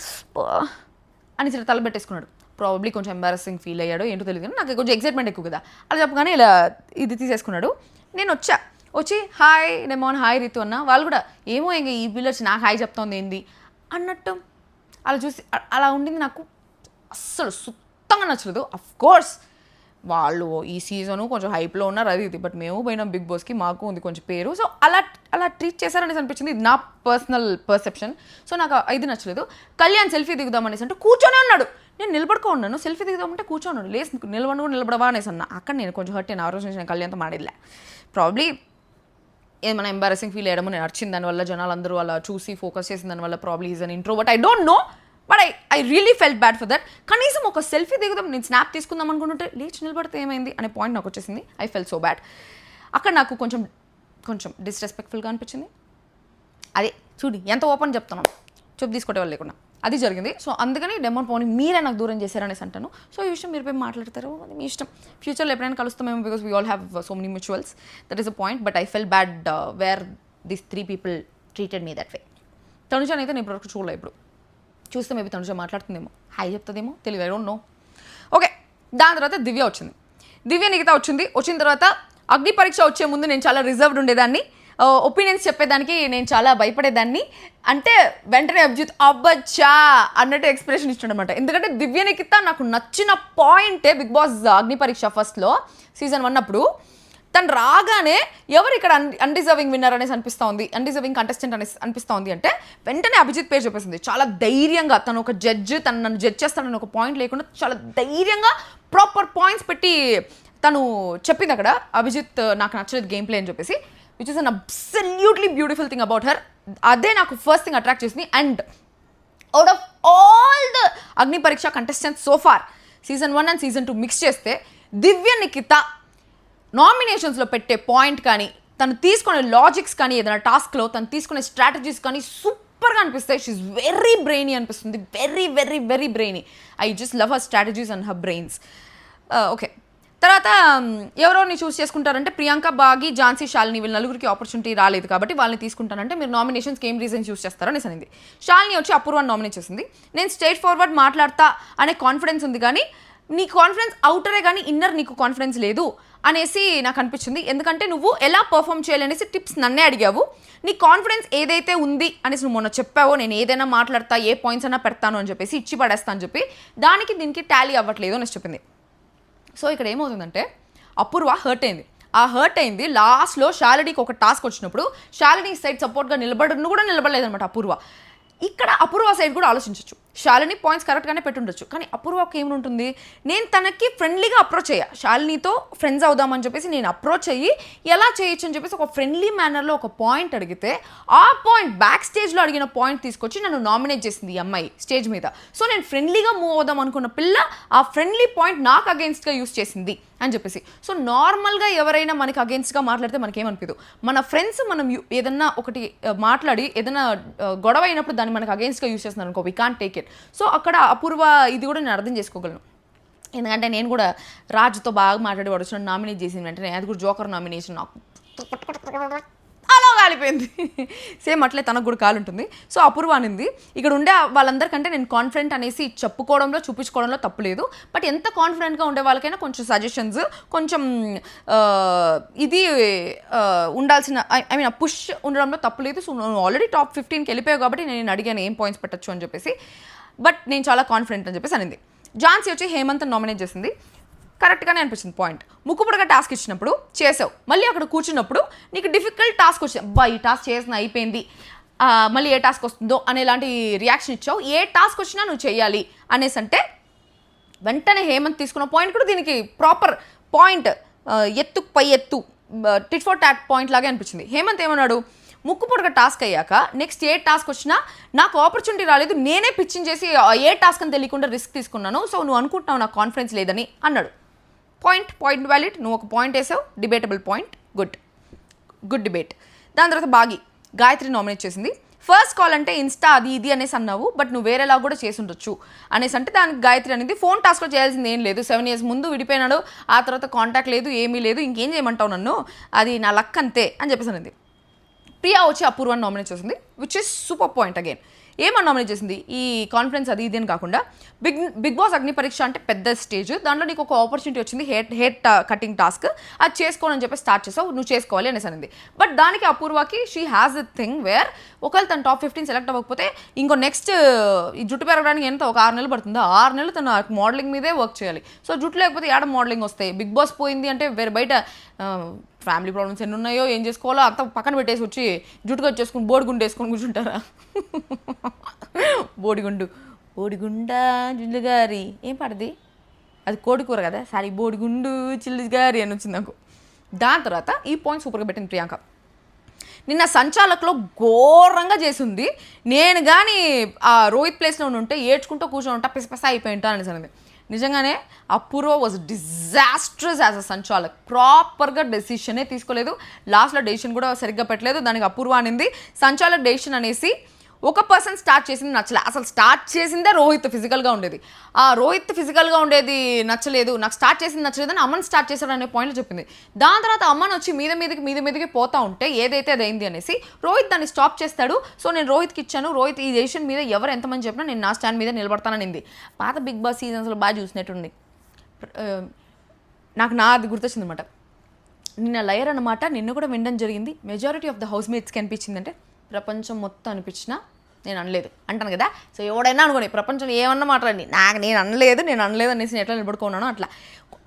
అని సరే తల పెట్టేసుకున్నాడు. ప్రాబబ్లీ కొంచెం ఎంబారసింగ్ ఫీల్ అయ్యాడు ఏంటో తెలియదు, నాకు కొంచెం ఎక్సైట్మెంట్ ఎక్కువ కదా, అలా చెప్పగానే ఇలా ఇది తీసేసుకున్నాడు. నేను వచ్చి హాయ్ డెమోన్, హాయ్ రితు అన్న. వాళ్ళు కూడా ఏమో ఇంకా ఈ పిల్లర్స్ నాకు హాయ్ చెప్తోంది ఏంది అన్నట్టు అలా చూసి అలా ఉండింది. నాకు అస్సలు సుత్తంగా నచ్చలేదు. అఫ్కోర్స్ వాళ్ళు ఈ సీజను కొంచెం హైప్లో ఉన్నారు అది ఇది, బట్ మేము పోయినాం బిగ్ బాస్కి, మాకు ఉంది కొంచెం పేరు. సో అలా ట్రీట్ చేశారనేసి అనిపించింది, ఇది నా పర్సనల్ పర్సెప్షన్. సో నాకు ఇది నచ్చలేదు. కళ్యాణ్ సెల్ఫీ దిగుదామనేసి అంటే కూర్చొనే ఉన్నాడు, నేను నిలబడుకో ఉన్నాను, సెల్ఫీ దిగుదామంటే కూర్చోన్నాడు, లేసి నిలబడవా అనేసి అన్న. అక్కడ నేను కొంచెం హర్ట్ అయిన, ఆ రోజు నుంచి నేను కళ్యాణ్తో మాడేదిలే. ప్రాబ్లీ ఏమైనా ఎంబారసింగ్ ఫీల్ అయ్యడము, నేను అరిచిన దానివల్ల జనాలు అందరూ అలా చూసి ఫోకస్ చేసిన దానివల్ల probably is an introvert, I don't know, but I really felt bad for that. కనీసం ఒక సెల్ఫీ దిగుదాం, నేను స్నాప్ తీసుకుందాం అనుకుంటుంటే లేచి నిలబడితే ఏమైంది అనే పాయింట్ నాకు వచ్చేసింది. I fell so bad. అక్కడ నాకు కొంచెం డిస్రెస్పెక్ట్ఫుల్గా అనిపించింది. అదే చూడు ఎంత ఓపెన్ చెప్తున్నాను, చూపు తీసుకుంటే వాళ్ళు లేకుండా అది జరిగింది. సో అందుకని డెమోన్ పవన్ మీరే నాకు దూరం చేశారనేసి అంటాను. సో ఈ విషయం మీరు పోయి మాట్లాడతారు, అది మీ ఇష్టం. ఫ్యూచర్లో ఎప్పుడైనా కలుస్తామేమో, because we all have so many mutuals, that is a point. But I fell bad where this 3 people treated me that way. తనుజాని అయితే నేను ఇప్పటివరకు చూడలే, ఇప్పుడు చూస్తే మేబీ తనుజ మాట్లాడుతుందేమో, హాయ్ చెప్తుందేమో తెలియదు, ఐ డోంట్ నో. ఓకే, దాని తర్వాత దివ్య నిఖిత వచ్చిన తర్వాత అగ్ని పరీక్ష వచ్చే ముందు నేను చాలా రిజర్వ్డ్ ఉండేదాన్ని, ఒపీనియన్స్ చెప్పేదానికి నేను చాలా భయపడేదాన్ని. అంటే వెంటనే అభిజిత్ అబ్బచ్చా అన్నట్టు ఎక్స్ప్రెషన్ ఇచ్చాడు అనమాట. ఎందుకంటే దివ్య నిఖిత నాకు నచ్చిన పాయింటే బిగ్ బాస్ అగ్ని పరీక్ష ఫస్ట్లో సీజన్ 1 అప్పుడు తను రాగానే ఎవరు ఇక్కడ అన్డిజర్వింగ్ విన్నర్ అనేసి అనిపిస్తోంది, అన్డిజర్వింగ్ కంటెస్టెంట్ అనేసి అనిపిస్తోంది అంటే వెంటనే అభిజిత్ పేరు చెప్పేసింది. చాలా ధైర్యంగా తను ఒక జడ్జ్, తను నన్ను జడ్జ్ చేస్తానని ఒక పాయింట్ లేకుండా చాలా ధైర్యంగా ప్రాపర్ పాయింట్స్ పెట్టి తను చెప్పింది అక్కడ. అభిజిత్ నాకు నచ్చలేదు గేమ్ ప్లే అని చెప్పేసి, which is an absolutely beautiful thing about her. అదే నాకు ఫస్ట్ థింగ్ అట్రాక్ట్ చేసింది. And out of all the Agni Pariksha contestants so far season 1 and season 2 mix చేస్తే దివ్య నిఖిత నామినేషన్స్లో పెట్టే పాయింట్ కానీ, తను తీసుకునే లాజిక్స్ కానీ, ఏదైనా టాస్క్లో తను తీసుకునే స్ట్రాటజీస్ కానీ సూపర్గా అనిపిస్తాయి. షీఈ్ వెరీ బ్రెయినీ అనిపిస్తుంది, very very very brainy. I just love her strategies and her brains. Okay, తర్వాత ఎవరెవరిని చూస్ చేసుకుంటారంటే ప్రియాంక, బాగి, ఝాన్సీ, శాలిని, వీళ్ళ నలుగురికి ఆపర్చునిటీ రాలేదు కాబట్టి వాళ్ళని తీసుకుంటానంటే మీరు నామినేషన్స్కి ఏం రీజన్స్ యూస్ చేస్తారని అనింది. శాలిని వచ్చి అపూర్వాన్ని నామినేట్ చేసింది. నేను స్ట్రైట్ ఫార్వర్డ్ మాట్లాడతా అనే కాన్ఫిడెన్స్ ఉంది కానీ నీ కాన్ఫిడెన్స్ అవుటరే కానీ ఇన్నర్ నీకు కాన్ఫిడెన్స్ లేదు అనేసి నాకు అనిపించింది. ఎందుకంటే నువ్వు ఎలా పర్ఫామ్ చేయాలనేసి టిప్స్ నన్నే అడిగావు. నీ కాన్ఫిడెన్స్ ఏదైతే ఉంది అనేసి నువ్వు మొన్న చెప్పావో, నేను ఏదైనా మాట్లాడతా, ఏ పాయింట్స్ అయినా పెడతాను అని చెప్పేసి, ఇచ్చి పడేస్తా అని చెప్పి, దానికి దీనికి టాలీ అవ్వట్లేదు అనేసి చెప్పింది. సో ఇక్కడ ఏమవుతుందంటే అపూర్వ హర్ట్ అయింది. ఆ హర్ట్ అయింది లాస్ట్లో శాలినీకి ఒక టాస్క్ వచ్చినప్పుడు శాలినీ సైడ్ సపోర్ట్గా నిలబడలేదన్నమాట అపూర్వ. ఇక్కడ అపూర్వ సైడ్ కూడా ఆలోచించవచ్చు. శాలిని పాయింట్స్ కరెక్ట్గానే పెట్టుండొచ్చు, కానీ అపూర్వకి ఏముంటుంది, నేను తనకి ఫ్రెండ్లీగా అప్రోచ్ అయ్యా, శాలినితో ఫ్రెండ్స్ అవుదామని చెప్పేసి నేను అప్రోచ్ అయ్యి ఎలా చేయొచ్చు అని చెప్పేసి ఒక ఫ్రెండ్లీ మేనర్లో ఒక పాయింట్ అడిగితే, ఆ పాయింట్ బ్యాక్ స్టేజ్లో అడిగిన పాయింట్ తీసుకొచ్చి నన్ను నామినేట్ చేసింది ఈ అమ్మాయి స్టేజ్ మీద. సో నేను ఫ్రెండ్లీగా మూవ్ అవుదాం అనుకున్న పిల్ల ఆ ఫ్రెండ్లీ పాయింట్ నాకు అగెన్స్ట్గా యూస్ చేసింది అని చెప్పేసి. సో నార్మల్గా ఎవరైనా మనకి అగెన్స్ట్గా మాట్లాడితే మనకేమనిపించదు. మన ఫ్రెండ్స్ మనం ఏదన్నా ఒకటి మాట్లాడి ఏదైనా గొడవ అయినప్పుడు దాన్ని మనకు అగెన్స్ట్గా యూస్ చేస్తున్నారు అనుకో, we can't take it. So అక్కడ అపూర్వ ఇది కూడా నేను అర్థం చేసుకోగలను. ఎందుకంటే నేను కూడా రాజుతో బాగా మాట్లాడి వాడు వచ్చిన నామినేట్ చేసిన వెంటనే అది కూడా జోకర్ నామినేషన్ నాకు అలా కాలిపోయింది. సేమ్ అట్లే తనకు కూడా కాలు ఉంటుంది. సో అపూర్వ అనింది, ఇక్కడ ఉండే వాళ్ళందరికంటే నేను కాన్ఫిడెంట్ అనేసి చెప్పుకోవడంలో చూపించుకోవడంలో తప్పు లేదు, బట్ ఎంత కాన్ఫిడెంట్గా ఉండే వాళ్ళకైనా కొంచెం సజెషన్స్, కొంచెం ఇది ఉండాల్సిన ఐ మీన్ పుష్ ఉండడంలో తప్పు లేదు. సో నువ్వు ఆల్రెడీ టాప్ 15కి వెళ్ళిపోయావు కాబట్టి నేను అడిగాను ఏం పాయింట్స్ పెట్టచ్చు అని చెప్పేసి, బట్ నేను చాలా కాన్ఫిడెంట్ అని చెప్పేసి అనింది. ఝాన్సీ వచ్చి హేమంత్ నామినేట్ చేసింది. కరెక్ట్గానే అనిపించింది పాయింట్. ముక్కుపుడగా టాస్క్ ఇచ్చినప్పుడు చేసావు, మళ్ళీ అక్కడ కూర్చున్నప్పుడు నీకు డిఫికల్ట్ టాస్క్ వచ్చింది, అబ్బా ఈ టాస్క్ చేసిన అయిపోయింది, మళ్ళీ ఏ టాస్క్ వస్తుందో అనేలాంటి రియాక్షన్ ఇచ్చావు. ఏ టాస్క్ వచ్చినా నువ్వు చేయాలి అనేసి అంటే వెంటనే హేమంత్ తీసుకున్న పాయింట్ కూడా దీనికి ప్రాపర్ పాయింట్, ఎత్తు పై ఎత్తు, టిట్ ఫర్ టాట్ పాయింట్ లాగే అనిపించింది. హేమంత్ ఏమన్నాడు, ముక్కు పొడగ టాస్క్ అయ్యాక నెక్స్ట్ ఏ టాస్క్ వచ్చినా నాకు ఆపర్చునిటీ రాలేదు, నేనే పిచ్చింగ్ చేసి ఏ టాస్క్ అని తెలియకుండా రిస్క్ తీసుకున్నాను, సో నువ్వు అనుకుంటున్నావు నాకు కాన్ఫిడెన్స్ లేదని అన్నాడు. పాయింట్ వ్యాలిడ్, నువ్వు ఒక పాయింట్ వేసావు, డిబేటబుల్ పాయింట్, గుడ్ డిబేట్. దాని తర్వాత గాయత్రి నామినేట్ చేసింది. ఫస్ట్ కాల్ అంటే ఇన్స్టా అది ఇది అనేసి అన్నావు, బట్ నువ్వు వేరేలా కూడా చేసి ఉండొచ్చు అనేసి అంటే దానికి గాయత్రి అనేది ఫోన్ టాస్క్లో చేయాల్సింది ఏం లేదు, 7 years ముందు విడిపోయినాడు, ఆ తర్వాత కాంటాక్ట్ లేదు, ఏమీ లేదు, ఇంకేం చేయమంటావు నన్ను, అది నా లక్ అంతే అని చెప్పేసి అనేది. ప్రియా వచ్చి అపూర్వాన్ని నామినేట్ చేసింది, which is super point again. ఏమని నామినేట్ చేసింది, ఈ కాన్ఫిడెన్స్ అది ఇది అని కాకుండా బిగ్ బాస్ అగ్ని పరీక్ష అంటే పెద్ద స్టేజ్, దాంట్లో నీకు ఒక ఆపర్చునిటీ వచ్చింది, హెయిర్ కటింగ్ టాస్క్, అది చేసుకోవాలని చెప్పి స్టార్ట్ చేసావు, నువ్వు చేసుకోవాలి అనేసి అనింది. బట్ దానికి అపూర్వకి she has the thing where ఒకవేళ తను టాప్ 15 సెలెక్ట్ అవ్వకపోతే ఇంకో నెక్స్ట్ ఈ జుట్టు పెరగడానికి ఎంత ఒక 6 నెలలు పడుతుందా, 6 నెలలు తను మోడలింగ్ మీదే వర్క్ చేయాలి. సో జుట్టు లేకపోతే ఏడ మోడలింగ్ వస్తాయి. బిగ్ బాస్ పోయింది అంటే వేరే బయట ఫ్యామిలీ ప్రాబ్లమ్స్ ఎన్ని ఉన్నాయో ఏం చేసుకోవాలో అంత పక్కన పెట్టేసి వచ్చి జుట్టుగా వచ్చేసుకుని బోడిగుండు వేసుకొని కూర్చుంటారా. బోడిగుండా జిల్లు గారి ఏం పడది, అది కోడికూర కదా, సారీ బోడిగుండు చిల్లు గారి అని వచ్చింది నాకు. దాని తర్వాత ఈ పాయింట్ సూపర్గా పెట్టింది ప్రియాంక. నిన్న సంచాలకులో ఘోరంగా చేసింది, నేను కానీ ఆ రోహిత్ ప్లేస్లో ఉంటే ఏడ్చుకుంటూ కూర్చొని ఉంటా, పిసపిస అయిపోయి ఉంటా అనేసి అన్నది. నిజంగానే అపూర్వ వాజ్ డిజాస్ట్రస్ యాజ్ అ సంచాలక్. ప్రాపర్గా డెసిషనే తీసుకోలేదు, లాస్ట్లో డెసిషన్ కూడా సరిగ్గా పెట్టలేదు. దానికి అపూర్వ అనింది సంచాలక్ డెసిషన్ అనేసి ఒక పర్సన్ స్టార్ట్ చేసింది నచ్చలే, అసలు స్టార్ట్ చేసిందే రోహిత్ ఫిజికల్గా ఉండేది, ఆ రోహిత్ ఫిజికల్గా ఉండేది నచ్చలేదు, నాకు స్టార్ట్ చేసింది నచ్చలేదని అమ్మని స్టార్ట్ చేశాడు అనే పాయింట్లో చెప్పింది. దాని తర్వాత అమ్మని వచ్చి మీదకి పోతా ఉంటే ఏదైతే అది అయింది అనేసి రోహిత్ దాన్ని స్టాప్ చేస్తాడు. సో నేను రోహిత్కి ఇచ్చాను, రోహిత్ ఈ డెసిషన్ మీద ఎవరు ఎంతమంది చెప్పినా నేను నా స్టాండ్ మీద నిలబడతాననింది. పాత బిగ్ బాస్ సీజన్స్లో బాగా చూసినట్టుంది. నాకు అది గుర్తొచ్చింది అనమాట. నిన్న లయర్ అనమాట, నిన్ను కూడా వినడం జరిగింది. మెజారిటీ ఆఫ్ ద హౌస్ మేట్స్కి అనిపించిందంటే ప్రపంచం మొత్తం అనిపించినా నేను అనలేదు అంటాను కదా. సో ఎవడైనా అనుకోని ప్రపంచం ఏమన్నా మాట్లాడండి, నేను అనలేదు అనేసి నేను ఎట్లా నిలబడుకున్నానో అట్లా.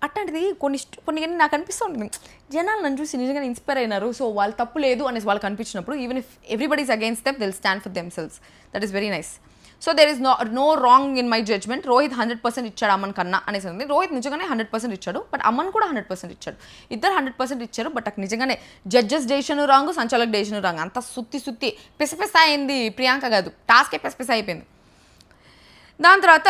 అట్లాంటిది కొన్ని నాకు అనిపిస్తూ ఉంటుంది, జనాలు నన్ను చూసి నిజంగా ఇన్స్పైర్ అయినారు, సో వాళ్ళు తప్పు లేదు అనేసి వాళ్ళకి అనిపించినప్పుడు even if everybody is against them, they will stand for themselves. That is very nice. So there is no wrong in my judgement. Rohit 100% ఇచ్చాడు అమ్మన్ కన్నా అనేసి ఉంది. రోహిత్ నిజంగానే 100% ఇచ్చాడు, బట్ అమ్మన్ కూడా 100% ఇచ్చాడు. ఇద్దరు 100% ఇచ్చారు, బట్ నాకు నిజంగానే జడ్జెస్ డెసిషన్ రాంగ్, సంచాలక్ డెసిషన్ రాంగ్, అంత సుత్తి పిసపిస అయింది. ప్రియాంక కాదు, టాస్కే పిసపిస అయిపోయింది. దాని తర్వాత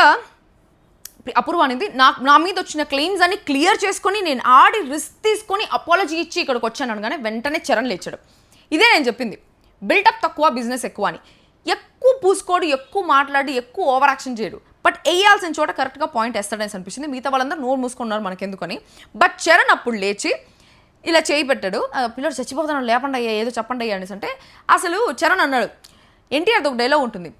అపూర్వ అనేది నా మీద వచ్చిన క్లెయిమ్స్ అన్ని క్లియర్ చేసుకొని నేను ఆడి రిస్క్ తీసుకొని అపాలజీ ఇచ్చి ఇక్కడికి వచ్చాను అనగానే వెంటనే చరణ్ లేచాడు. ఇదే నేను చెప్పింది, బిల్డప్ తక్కువ బిజినెస్ ఎక్కువ అని. ఎక్కువ పూసుకోడు, ఎక్కువ మాట్లాడి, ఎక్కువ ఓవర్ యాక్షన్ చేయడు, బట్ వేయాల్సిన చోట కరెక్ట్గా పాయింట్ వేస్తాడని అనిపించింది. మిగతా వాళ్ళందరూ నోరు మూసుకున్నారు మనకెందుకని. బట్ చరణ్ అప్పుడు లేచి ఇలా చేయి పెట్టాడు, పిల్లడు చచ్చిపోతున్నాడు లేపండి అయ్యా ఏదో చెప్పండి అయ్యా అనేసి అంటే అసలు చరణ్ అన్నాడు, ఎన్టీఆర్ది ఒక డైలాగ్ ఉంటుంది,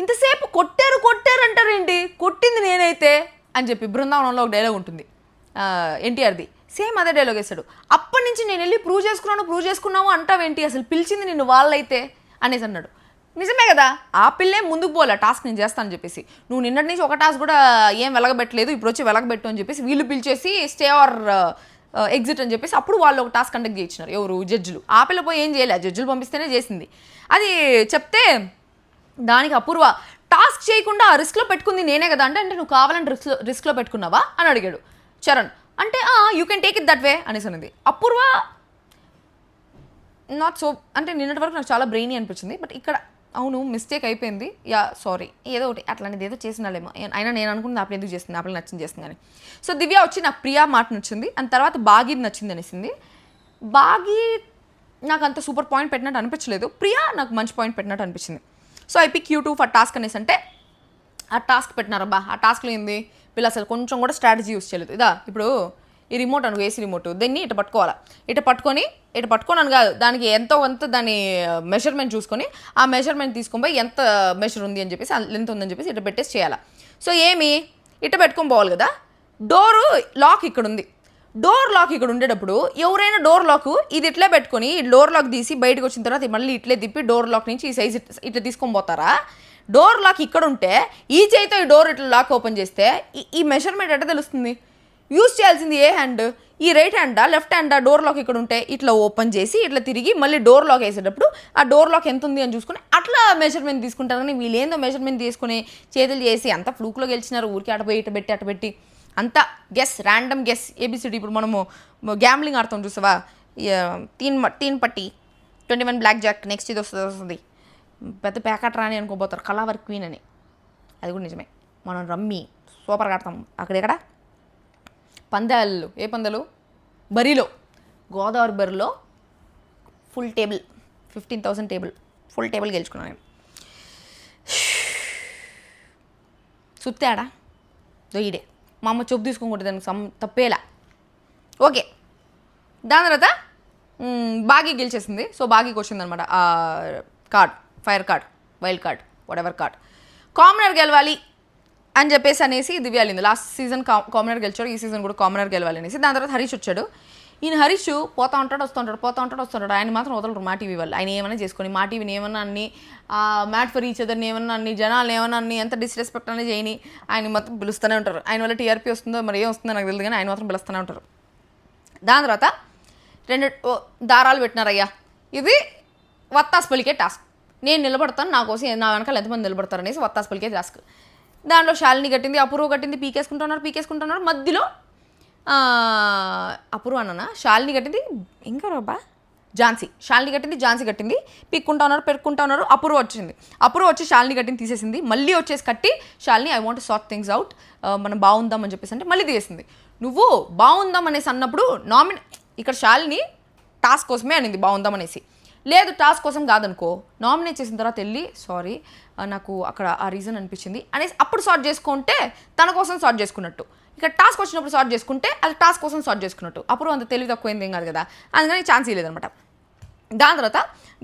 ఇంతసేపు కొట్టారు అంటారు ఏంటి, కొట్టింది నేనైతే అని చెప్పి బృందావనంలో ఒక డైలాగ్ ఉంటుంది ఎన్టీఆర్ది, సేమ్ అదే డైలాగ్ వేస్తాడు. అప్పటి నుంచి నేను వెళ్ళి ప్రూవ్ చేసుకున్నావు అంటావేంటి, అసలు పిలిచింది నిన్ను వాళ్ళైతే అనేసి అన్నాడు. నిజమే కదా, ఆ పిల్లే ముందుకు పోలే టాస్క్ నేను చేస్తానని చెప్పేసి. నువ్వు నిన్నటి నుంచి ఒక టాస్క్ కూడా ఏం వెలగబెట్టలేదు, ఇప్పుడు వచ్చి వెలగబెట్టు అని చెప్పేసి వీళ్ళు పిలిచేసి స్టే ఆర్ ఎగ్జిట్ అని చెప్పేసి అప్పుడు వాళ్ళు ఒక టాస్క్ కండక్ట్ చేయించినారు. ఎవరు జడ్జిలు. ఆ పిల్ల పోయి ఏం చేయలే, జడ్జిలు పంపిస్తేనే చేసింది. అది చెప్తే దానికి అపూర్వ టాస్క్ చేయకుండా రిస్క్లో పెట్టుకుంది నేనే కదా అంటే నువ్వు కావాలని రిస్క్లో పెట్టుకున్నావా అని అడిగాడు చరణ్. అంటే you can take it that way అనేసి అన్నది. అపూర్వ నాట్ సో అంటే నిన్నటి వరకు నాకు చాలా బ్రెయినీ అనిపించింది. బట్ ఇక్కడ అవును మిస్టేక్ అయిపోయింది, యా సారీ ఏదో ఒకటి అట్లాంటిది ఏదో చేసినాలేమో, అయినా నేను అనుకున్నది ఆపిల్ ఎందుకు చేస్తుంది, ఆపిల్ నచ్చింది చేస్తుంది కానీ. సో దివ్య వచ్చి నాకు ప్రియా మాట నచ్చింది, అండ్ తర్వాత బాగీ నచ్చింది అనేసింది. బాగీ నాకు అంత సూపర్ పాయింట్ పెట్టినట్టు అనిపించలేదు, ప్రియా నాకు మంచి పాయింట్ పెట్టినట్టు అనిపించింది. So I pick you two for task అనేసి అంటే ఆ టాస్క్ పెట్టినారబ్బా. ఆ టాస్క్లో ఏంది వీళ్ళు అసలు కొంచెం కూడా స్ట్రాటజీ యూస్ చేయలేదు. ఇదా ఇప్పుడు ఈ రిమోట్ అనుకో, ఏసీ రిమోట్, దీన్ని ఇటు పట్టుకోవాలా, ఇటు పట్టుకోనని కాదు, దానికి ఎంతో కొంత దాని మెజర్మెంట్ చూసుకొని ఆ మెజర్మెంట్ తీసుకొని పోయి ఎంత మెజర్ ఉంది అని చెప్పేసి లెంత్ ఉందని చెప్పేసి ఇటు పెట్టేసి చేయాలి. సో ఏమి ఇటు పెట్టుకొని పోవాలి కదా. డోరు లాక్ ఇక్కడ ఉంది, డోర్ లాక్ ఇక్కడ ఉండేటప్పుడు ఎవరైనా డోర్ లాక్ ఇది ఇట్లా పెట్టుకొని డోర్ లాక్ తీసి బయటకు వచ్చిన తర్వాత మళ్ళీ ఇట్లే తిప్పి డోర్ లాక్ నుంచి ఈ సైజ్ ఇట్లా తీసుకొని పోతారా? డోర్ లాక్ ఇక్కడ ఉంటే ఈ చేయితో ఈ డోర్ ఇట్లా లాక్ ఓపెన్ చేస్తే ఈ మెజర్మెంట్ ఎట్లా తెలుస్తుంది? యూజ్ చేయాల్సింది ఏ హ్యాండ్, ఈ రైట్ హ్యాండా లెఫ్ట్ హ్యాండా? డోర్ లాక్ ఇక్కడ ఉంటే ఇట్లా ఓపెన్ చేసి ఇట్లా తిరిగి మళ్ళీ డోర్ లాక్ వేసేటప్పుడు ఆ డోర్ లాక్ ఎంత ఉంది అని చూసుకుని అట్లా మెజర్మెంట్ తీసుకుంటారు. కానీ వీళ్ళేందో మెజర్మెంట్ తీసుకుని చేతులు చేసి అంత ఫ్లూక్లో గెలిచినారు. ఊరికి అటు పెట్టి అంతా గెస్, ర్యాండమ్ గెస్, ఏబిసిడి. ఇప్పుడు మనము గ్యాంబ్లింగ్ ఆడతాం చూసావా, తీన్ పట్టి 21 బ్లాక్ జాక్, నెక్స్ట్ ఇది వస్తుంది పెద్ద ప్యాకెట్ రాని అనుకోపోతారు కళావర్ క్వీన్ అని. అది కూడా నిజమే. మనం రమ్మి సూపర్గా ఆడతాం. అక్కడెక్కడ పందాలు, ఏ పందాలు, బరిలో, గోదావరి బరిలో full table 15,000 table, full table గెలుచుకున్నాను నేను. సుత్తాడా దొయ్యడే, మా అమ్మ చెప్పు తీసుకోకూడదు దానికి తప్పేలా. ఓకే, దాని తర్వాత బాగీ గెలిచేసింది. సో బాగీకి వచ్చిందనమాట ఆ card, fire card, wild card, what ever card. Commoner గెలవాలి అని చెప్పేసి అనేసి దివ్య వెళ్ళింది. లాస్ట్ సీజన్ కామనర్ గెలిచాడు, ఈ సీజన్ కూడా కామనర్ గెలవాలి అనేసి. దాని తర్వాత హరీష్ వచ్చాడు. ఈయన హరీష్ పోతా ఉంటాడు వస్తుంటాడు. ఆయన మాత్రం వదలరు మా టీవీ వాళ్ళు. ఆయన ఏమైనా చేసుకొని మా టీవీని ఏమన్నా అన్ని, మ్యాట్ ఫర్ ఈచ్ అదర్ని ఏమన్నా అన్ని, జనాలు ఏమన్నా అన్ని, ఎంత డిస్రెస్పెక్ట్ అనేది చేయని ఆయన మాత్రం పిలుస్తూనే ఉంటారు. ఆయన వల్ల టీఆర్పీ వస్తుందో మరి ఏం వస్తుందో నాకు తెలియదు కానీ ఆయన మాత్రం పిలుస్తూనే ఉంటారు. దాని తర్వాత 2 దారాలు పెట్టినారయ్యా, ఇది వత్తాస్ పలికే టాస్క్. నేను నిలబడతాను, నా కోసం నా వెనకాల ఎంతమంది నిలబడతారు అనేసి వత్తాస్ పలికే టాస్క్. దాంట్లో శాలిని కట్టింది, అపూర్వ కట్టింది, పీకేసుకుంటున్నారు. మధ్యలో అపూర్వ అన్న శాలిని కట్టింది, ఇంకా రాబా ఝాన్సీ, శాలిని కట్టింది, ఝాన్సీ కట్టింది, పెట్టుకుంటా ఉన్నారు. అపూర్వ వచ్చి శాలిని కట్టింది తీసేసింది. మళ్ళీ వచ్చేసి కట్టి Shalini I want sort things out, మనం బాగుందాం అని చెప్పేసి అంటే మళ్ళీ తీసేసింది. నువ్వు బాగుందాం అనేసి అన్నప్పుడు ఇక్కడ శాలిని టాస్క్ కోసమే అనింది బాగుందాం అనేసి, లేదు టాస్క్ కోసం కాదనుకో, నామినేట్ చేసిన తర్వాత వెళ్ళి సారీ నాకు అక్కడ ఆ రీజన్ అనిపించింది అనేసి అప్పుడు సార్ట్ చేసుకుంటే తన కోసం సార్ట్ చేసుకున్నట్టు. ఇక్కడ టాస్క్ వచ్చినప్పుడు సార్ట్ చేసుకుంటే అది టాస్క్ కోసం సార్ట్ చేసుకున్నట్టు. అప్పుడు అంత తెలివి తక్కువైంది ఏం కాదు కదా, అందుకని ఛాన్స్ ఇవ్వలేదనమాట. దాని తర్వాత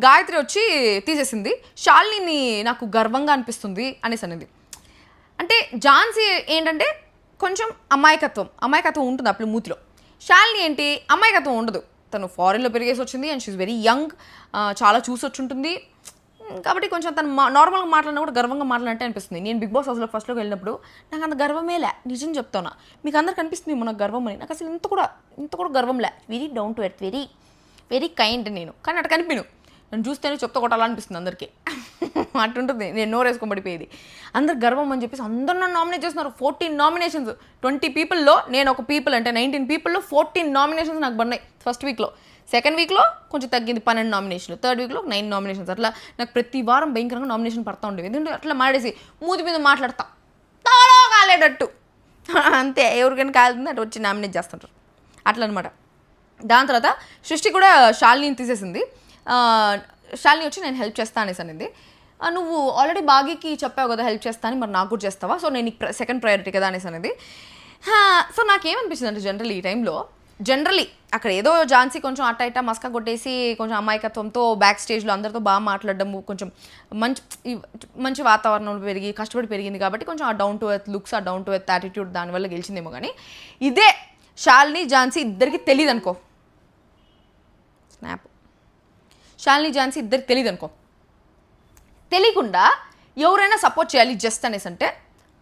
గాయత్రి వచ్చి తీసేసింది. శాలిని నాకు గర్వంగా అనిపిస్తుంది అనేసి అనేది. అంటే ఝాన్సీ ఏంటంటే కొంచెం అమాయకత్వం ఉంటుంది అప్పుడు మూతిలో. శాలిని ఏంటి అమాయకత్వం ఉండదు, తను ఫారెన్లో పెరిగేసి వచ్చింది అండ్ షీఈ్ వెరీ యంగ్, చాలా చూసి వచ్చి ఉంటుంది కాబట్టి కొంచెం తను నార్మల్గా మాట్లాడినా కూడా గర్వంగా మాట్లాడినట్టే అనిపిస్తుంది. నేను బిగ్ బాస్ హౌస్లో ఫస్ట్లోకి వెళ్ళినప్పుడు నాకు అంత గర్వమేలే, నిజం చెప్తాను. మీకు అందరికి అనిపిస్తుంది మనకు గర్వం అని, నాకు అసలు ఇంత కూడా గర్వంలే. Very down to earth, very very kind నేను. కానీ అట్లా కనిపిను, నన్ను చూస్తేనే చెప్తా కొట్టాలనిపిస్తుంది అందరికీ. అటుంటుంది, నేను నోరేసుకొని పడిపోయేది. అందరు గర్వం అని చెప్పేసి అందరూ నన్ను నామినేట్ చేస్తున్నారు. 14 నామినేషన్స్, 20 పీపుల్లో నేను ఒక పీపుల్ అంటే 19 పీపుల్లో 14 నామినేషన్స్ నాకు పడినాయి ఫస్ట్ వీక్లో. సెకండ్ వీక్లో కొంచెం తగ్గింది 12 నామినేషన్లు, థర్డ్ వీక్లో 9 నామినేషన్స్. అట్లా నాకు ప్రతి వారం భయంకరంగా నామినేషన్ పడతా ఉండేవి. ఎందుకంటే అట్లా మాడేసి మూతి మీద మాట్లాడతా తాలో కాలేటట్టు అంతే, ఎవరికైనా కాలుతుంది అటు వచ్చి నామినేట్ చేస్తుంటారు అట్లా అనమాట. దాని తర్వాత సృష్టి కూడా శాలిని తీసేసింది. శాలిని వచ్చి నేను హెల్ప్ చేస్తా అనేసి అనేది. నువ్వు ఆల్రెడీ బాగీకి చెప్పావు కదా హెల్ప్ చేస్తా అని, మరి నాకు కూడా చేస్తావా? సో నేను సెకండ్ ప్రయారిటీ కదా అనేసి అనేది. సో నాకేమనిపిస్తుంది అంటే జనరల్ ఈ టైంలో జనరలీ అక్కడ ఏదో ఝాన్సీ కొంచెం అట్ట ఇట్ట మస్కా కొట్టేసి కొంచెం అమాయకత్వంతో బ్యాక్ స్టేజ్లో అందరితో బాగా మాట్లాడడము, కొంచెం మంచి మంచి వాతావరణంలో పెరిగి కష్టపడి పెరిగింది కాబట్టి కొంచెం ఆ డౌన్ టు ఎర్త్ లుక్స్, ఆ డౌన్ టు ఎర్త్ యాటిట్యూడ్ దానివల్ల గెలిచిందేమో. కానీ ఇదే శాలిని ఝాన్సీ ఇద్దరికి తెలియదు అనుకో, స్నాప్ శాలిని ఝాన్సీ ఇద్దరికి తెలియదు అనుకో, తెలియకుండా ఎవరైనా సపోర్ట్ చేయాలి జస్ట్ అనేసి అంటే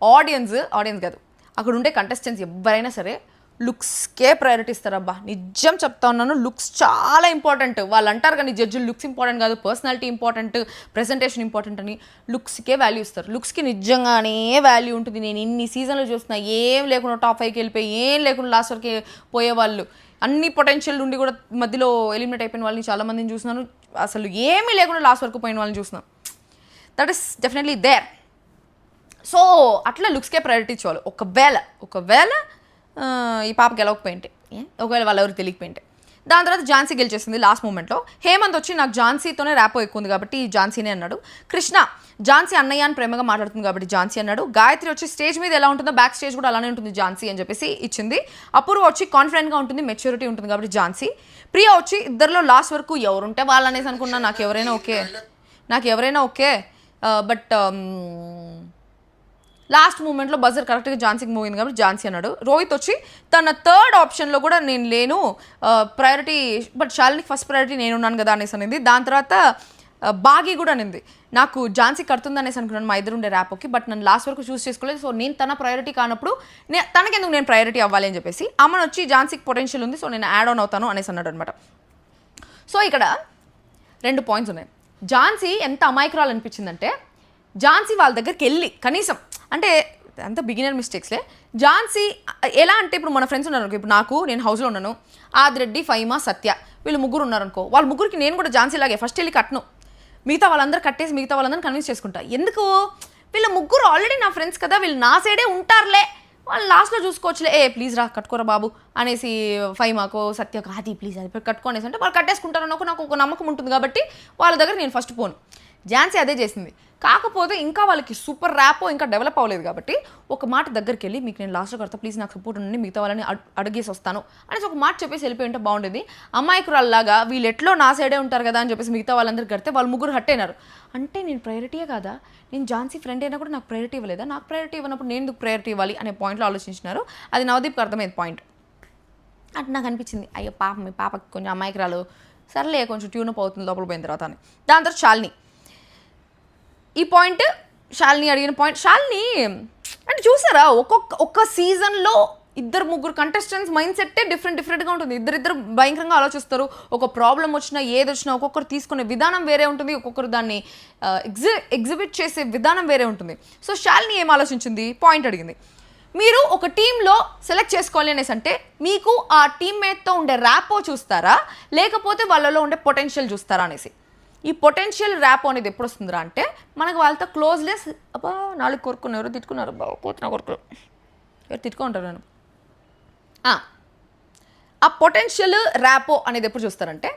ఆడియన్స్ కాదు, అక్కడ ఉండే కంటెస్టెంట్స్ ఎవరైనా సరే లుక్స్కే ప్రయారిటీ ఇస్తారబ్బా. నిజం చెప్తా ఉన్నాను, లుక్స్ చాలా ఇంపార్టెంట్. వాళ్ళు అంటారు కానీ జడ్జిలు లుక్స్ ఇంపార్టెంట్ కాదు, పర్సనాలిటీ ఇంపార్టెంట్, ప్రెజెంటేషన్ ఇంపార్టెంట్ అని. లుక్స్కే వాల్యూ ఇస్తారు. లుక్స్కి నిజంగానే వాల్యూ ఉంటుంది. నేను ఇన్ని సీజన్లు చూస్తున్నా, ఏం లేకుండా టాప్ 5కి వెళ్ళిపోయి ఏం లేకుండా లాస్ట్ వరకు పోయేవాళ్ళు, అన్ని పొటెన్షియల్ ఉండి కూడా మధ్యలో ఎలిమినేట్ అయిపోయిన వాళ్ళని చాలామందిని చూస్తున్నాను. అసలు ఏమీ లేకుండా లాస్ట్ వరకు పోయిన వాళ్ళని చూస్తున్నాను. That is definitely there. So అట్లా లుక్స్కే ప్రయారిటీ ఇచ్చేవాళ్ళు. ఒకవేళ ఈ పాప గెలవకపోయింటే, ఒకవేళ వాళ్ళు ఎవరికి తెలియకపోయింటే. దాని తర్వాత ఝాన్సీ గెలిచేసింది లాస్ట్ మూమెంట్లో. హేమంత్ వచ్చి నాకు ఝాన్సీతోనే ర్యాపో ఎక్కువ ఉంది కాబట్టి ఝాన్సీనే అన్నాడు. కృష్ణ ఝాన్సీ అన్నయ్య అని ప్రేమగా మాట్లాడుతుంది కాబట్టి ఝాన్సీ అన్నాడు. గాయత్రి వచ్చి స్టేజ్ మీద ఎలా ఉంటుందో బ్యాక్ స్టేజ్ కూడా అలానే ఉంటుంది ఝాన్సీ అని చెప్పేసి ఇచ్చింది. అపూర్వ వచ్చి కాన్ఫిడెంట్గా ఉంటుంది, మెచ్యూరిటీ ఉంటుంది కాబట్టి ఝాన్సీ. ప్రియా వచ్చి ఇద్దరిలో లాస్ట్ వరకు ఎవరుంటే వాళ్ళు అనేసి అనుకున్నా, నాకు ఎవరైనా ఓకే బట్ లాస్ట్ మూమెంట్లో బజర్ కరెక్ట్గా ఝాన్సీకి మోగింది కాబట్టి ఝాన్సీ అన్నాడు. రోహిత్ వచ్చి తన థర్డ్ ఆప్షన్లో కూడా నేను లేను, ప్రయారిటీ బట్ శాలినికి ఫస్ట్ ప్రయారిటీ నేను ఉన్నాను కదా అనేసి అనేది. దాని తర్వాత బాగి కూడా అనింది, నాకు ఝాన్సీ కడుతుంది అనేసి అనుకున్నాను మా ఇద్దరు ఉండే ర్యాపోకి, బట్ నన్ను లాస్ట్ వరకు చూస్ చేసుకోలేదు. సో నేను తన ప్రయారిటీ కానప్పుడు తనకెందుకు నేను ప్రయారిటీ అవ్వాలి అని చెప్పేసి. అమ్మను వచ్చి ఝాన్సీకి పొటెన్షియల్ ఉంది, సో నేను యాడ్ ఆన్ అవుతాను అనేసి అన్నాడు అనమాట. సో ఇక్కడ 2 పాయింట్స్ ఉన్నాయి. ఝాన్సీ ఎంత అమాయకురాలు అనిపించిందంటే, ఝాన్సీ వాళ్ళ దగ్గరికి వెళ్ళి కనీసం అంటే అంత బిగినర్ మిస్టేక్స్లే. ఝాన్సీ ఎలా అంటే ఇప్పుడు మన ఫ్రెండ్స్ ఉన్నారు అనుకో, ఇప్పుడు నేను హౌస్లో ఉన్నాను, ఆదిరెడ్డి, ఫైమా, సత్య వీళ్ళు ముగ్గురు ఉన్నారనుకో, వాళ్ళ ముగ్గురికి నేను కూడా ఝాన్సీ లాగే ఫస్ట్ వెళ్ళి కట్టను, మిగతా వాళ్ళందరూ కట్టేసి మిగతా వాళ్ళందరూ కన్విన్స్ చేసుకుంటా. ఎందుకు, వీళ్ళ ముగ్గురు ఆల్రెడీ నా ఫ్రెండ్స్ కదా, వీళ్ళు నా సైడే ఉంటారులే, వాళ్ళు లాస్ట్లో చూసుకోవచ్చులే, ప్లీజ్ రా కట్టుకోరా బాబు అనేసి ఫైమాకో సత్యకో అది ప్లీజ్ అది కట్టుకోనేసి అంటే వాళ్ళు కట్టేసుకుంటారని నాకు ఒక నమ్మకం ఉంటుంది కాబట్టి వాళ్ళ దగ్గర నేను ఫస్ట్ పోను. ఝాన్సీ అదే చేసింది. కాకపోతే ఇంకా వాళ్ళకి సూపర్ ర్యాపో ఇంకా డెవలప్ అవ్వలేదు కాబట్టి ఒక మాట దగ్గరికి వెళ్ళి, మీకు నేను లాస్ట్లో కడతా ప్లీజ్ నాకు సపోర్ట్ ఉండండి, మిగతా వాళ్ళని అడిగేసి వస్తాను అనేసి ఒక మాట చెప్పేసి వెళ్ళిపోయి ఉంటే బాగుండేది. అమ్మాయికురాల్లాగా వీళ్ళు ఎట్లో నా సైడే ఉంటారు కదా అని చెప్పేసి మిగతా వాళ్ళందరికీ కడితే వాళ్ళు ముగ్గురు హట్ అయినారు. అంటే నేను ప్రయారిటీయే కాదా, నేను ఝాన్సీ ఫ్రెండ్ అయినా కూడా నాకు ప్రయారిటీ ఇవ్వలేదా, నాకు ప్రయారిటీ ఇవ్వనప్పుడు నేను ఎందుకు ప్రయారిటీ ఇవ్వాలి అనే పాయింట్లో ఆలోచించినారు. అది నవదీప్కి అర్థమైంది పాయింట్. అంటే నాకు అనిపించింది, అయ్యో పాప మీ పాపకి కొంచెం అమ్మాయికురాలు, సర్లే కొంచెం ట్యూనప్ అవుతుంది లోపల పోయిన తర్వాత అని. దాని తర్వాత శాలిని, ఈ పాయింట్ శాలిని అడిగిన పాయింట్. శాలిని అంటే చూసారా, ఒక్క సీజన్లో 2-3 కంటెస్టెంట్స్ మైండ్ సెట్టే డిఫరెంట్గా ఉంటుంది. ఇద్దరు భయంకరంగా ఆలోచిస్తారు. ఒక ప్రాబ్లం వచ్చినా ఏది వచ్చినా ఒక్కొక్కరు తీసుకునే విధానం వేరే ఉంటుంది, ఒక్కొక్కరు దాన్ని ఎగ్జిబిట్ చేసే విధానం వేరే ఉంటుంది. సో శాలిని ఏం ఆలోచించింది, పాయింట్ అడిగింది, మీరు ఒక టీంలో సెలెక్ట్ చేసుకోవాలి అనేసి అంటే మీకు ఆ టీమ్మేట్తో ఉండే ర్యాపో చూస్తారా లేకపోతే వాళ్ళలో ఉండే పొటెన్షియల్ చూస్తారా అనేసి. ఈ పొటెన్షియల్ ర్యాపో అనేది ఎప్పుడు వస్తుందిరా అంటే, మనకు వాళ్ళతో క్లోజ్నెస్, అబ్బా 4 కొరుకున్నారు, ఎవరు తిట్టుకున్నారు, అబ్బా కోతున్నా కొరుకులు ఎవరు తిట్టుకుంటారు నేను. ఆ పొటెన్షియల్ ర్యాపో అనేది ఎప్పుడు చూస్తారంటే,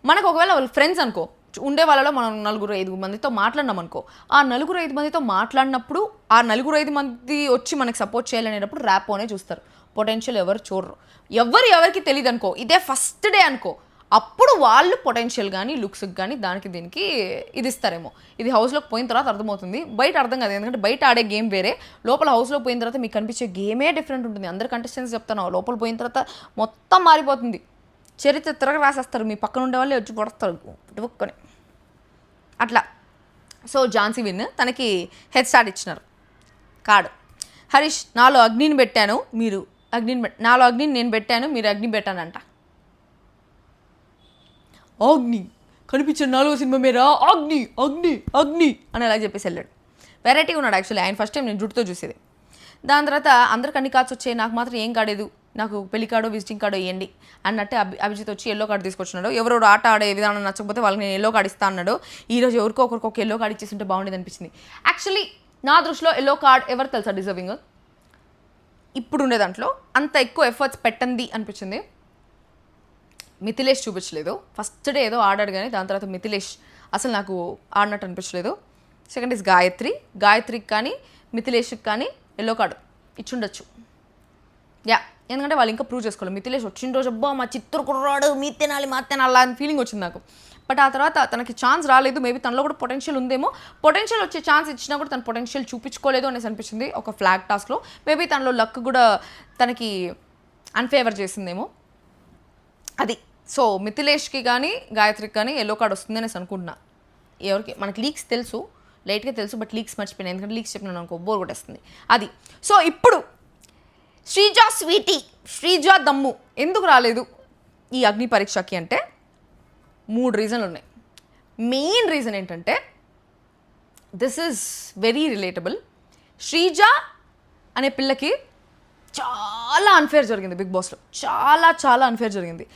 మనకు ఒకవేళ వాళ్ళ ఫ్రెండ్స్ అనుకో, ఉండే వాళ్ళలో మనం 4-5 మందితో మాట్లాడినాం అనుకో, ఆ 4-5 మందితో మాట్లాడినప్పుడు ఆ 4-5 మంది వచ్చి మనకి సపోర్ట్ చేయాలనేటప్పుడు ర్యాపోనే చూస్తారు. పొటెన్షియల్ ఎవరు చూడరు. ఎవరికి తెలియదు అనుకో, ఇదే ఫస్ట్ డే అనుకో, అప్పుడు వాళ్ళు పొటెన్షియల్ కానీ లుక్స్కి కానీ దానికి దీనికి ఇది ఇస్తారేమో. ఇది హౌస్లోకి పోయిన తర్వాత అర్థమవుతుంది, బయట అర్థం కాదు. ఎందుకంటే బయట ఆడే గేమ్ వేరే, లోపల హౌస్లో పోయిన తర్వాత మీకు కనిపించే గేమే డిఫరెంట్ ఉంటుంది. అందరు కంటెస్టెంట్స్ చెప్తాను, లోపల పోయిన తర్వాత మొత్తం మారిపోతుంది, చరిత్ర తిరగ రాసేస్తారు, మీ పక్కన ఉండే వాళ్ళే వచ్చి పడతారు టుక్కుని అట్లా. సో ఝాన్సీ విన్, తనకి హెడ్ స్టార్ట్ ఇచ్చినారు కార్డు. హరీష్, నాలో అగ్నిని పెట్టాను, మీరు నాలో అగ్నిని నేను పెట్టాను, మీరు అగ్ని పెట్టానంట. అగ్ని కనిపించిన 4వ సినిమా మీరా అగ్ని అగ్ని అగ్ని అని అలా చెప్పేసి వెళ్ళాడు. వెరైటీగా ఉన్నాడు యాక్చువల్లీ. ఆయన ఫస్ట్ టైం నేను జుట్టుతో చూసేది. దాని తర్వాత అందరికి అన్ని కార్డ్స్ వచ్చాయి, నాకు మాత్రం ఏం కాలేదు, నాకు పెళ్లి కార్డు విజిటింగ్ కార్డు వేయండి అన్నట్టు అభిజిత్ వచ్చి ఎల్లో కార్డు తీసుకొచ్చినాడు. ఎవరెవరు ఆట ఆడే విధానం నచ్చకపోతే వాళ్ళకి నేను ఎల్లో కార్డు ఇస్తా అన్నాడు. ఈరోజు ఎవరికో ఒకరికి ఎల్లో కార్డు ఇచ్చేస్తుంటే బాగుండేది అనిపించింది. యాక్చువల్లీ నా దృష్టిలో ఎల్లో కార్డ్ ఎవరు తెలుసా డిజర్వింగ్, ఇప్పుడు ఉండే దాంట్లో అంత ఎక్కువ ఎఫర్ట్స్ పెట్టండి అనిపించింది. మిథిలేష్ చూపించలేదు. ఫస్ట్ డే ఏదో ఆడాడు కానీ దాని తర్వాత మిథిలేష్ అసలు నాకు ఆడినట్టు అనిపించలేదు. సెకండ్ ఇస్ గాయత్రికి కానీ మిథిలేష్కి కానీ ఎల్లో కార్డు ఇచ్చుండొచ్చు. ఎందుకంటే వాళ్ళు ఇంకా ప్రూవ్ చేసుకోవాలి. మిథిలేష్ వచ్చిన రోజు అబ్బా మా చిత్తూరు కుర్రాడు మీ తినాలి మా తినాలా అని ఫీలింగ్ వచ్చింది నాకు. బట్ ఆ తర్వాత తనకి ఛాన్స్ రాలేదు. మేబీ తనలో కూడా పొటెన్షియల్ ఉందేమో. పొటెన్షియల్ వచ్చే ఛాన్స్ ఇచ్చినా కూడా తన పొటెన్షియల్ చూపించుకోలేదు అనేసి అనిపించింది ఒక ఫ్లాగ్ టాస్క్లో. మేబీ తనలో లక్ కూడా తనకి అన్ఫేవర్ చేసిందేమో అది. సో మిథిలేష్కి కానీ గాయత్రికి కానీ ఎల్లో కార్డ్ వస్తుంది అనేసి అనుకుంటున్నా. ఎవరికి మనకి లీక్స్ తెలుసు, లైట్గా తెలుసు, బట్ లీక్స్ మర్చిపోయినాయి. ఎందుకంటే లీక్స్ చెప్పినాను అనుకో బోర్ కొట్టేస్తుంది అది. సో ఇప్పుడు శ్రీజ స్వీటీ, శ్రీజ దమ్ము ఎందుకు రాలేదు ఈ అగ్ని పరీక్షకి అంటే 3 రీజన్లు ఉన్నాయి. మెయిన్ రీజన్ ఏంటంటే this is very relatable. Sreeja అనే పిల్లకి చాలా అన్ఫేర్ జరిగింది బిగ్ బాస్లో, చాలా చాలా అన్ఫేర్ జరిగింది.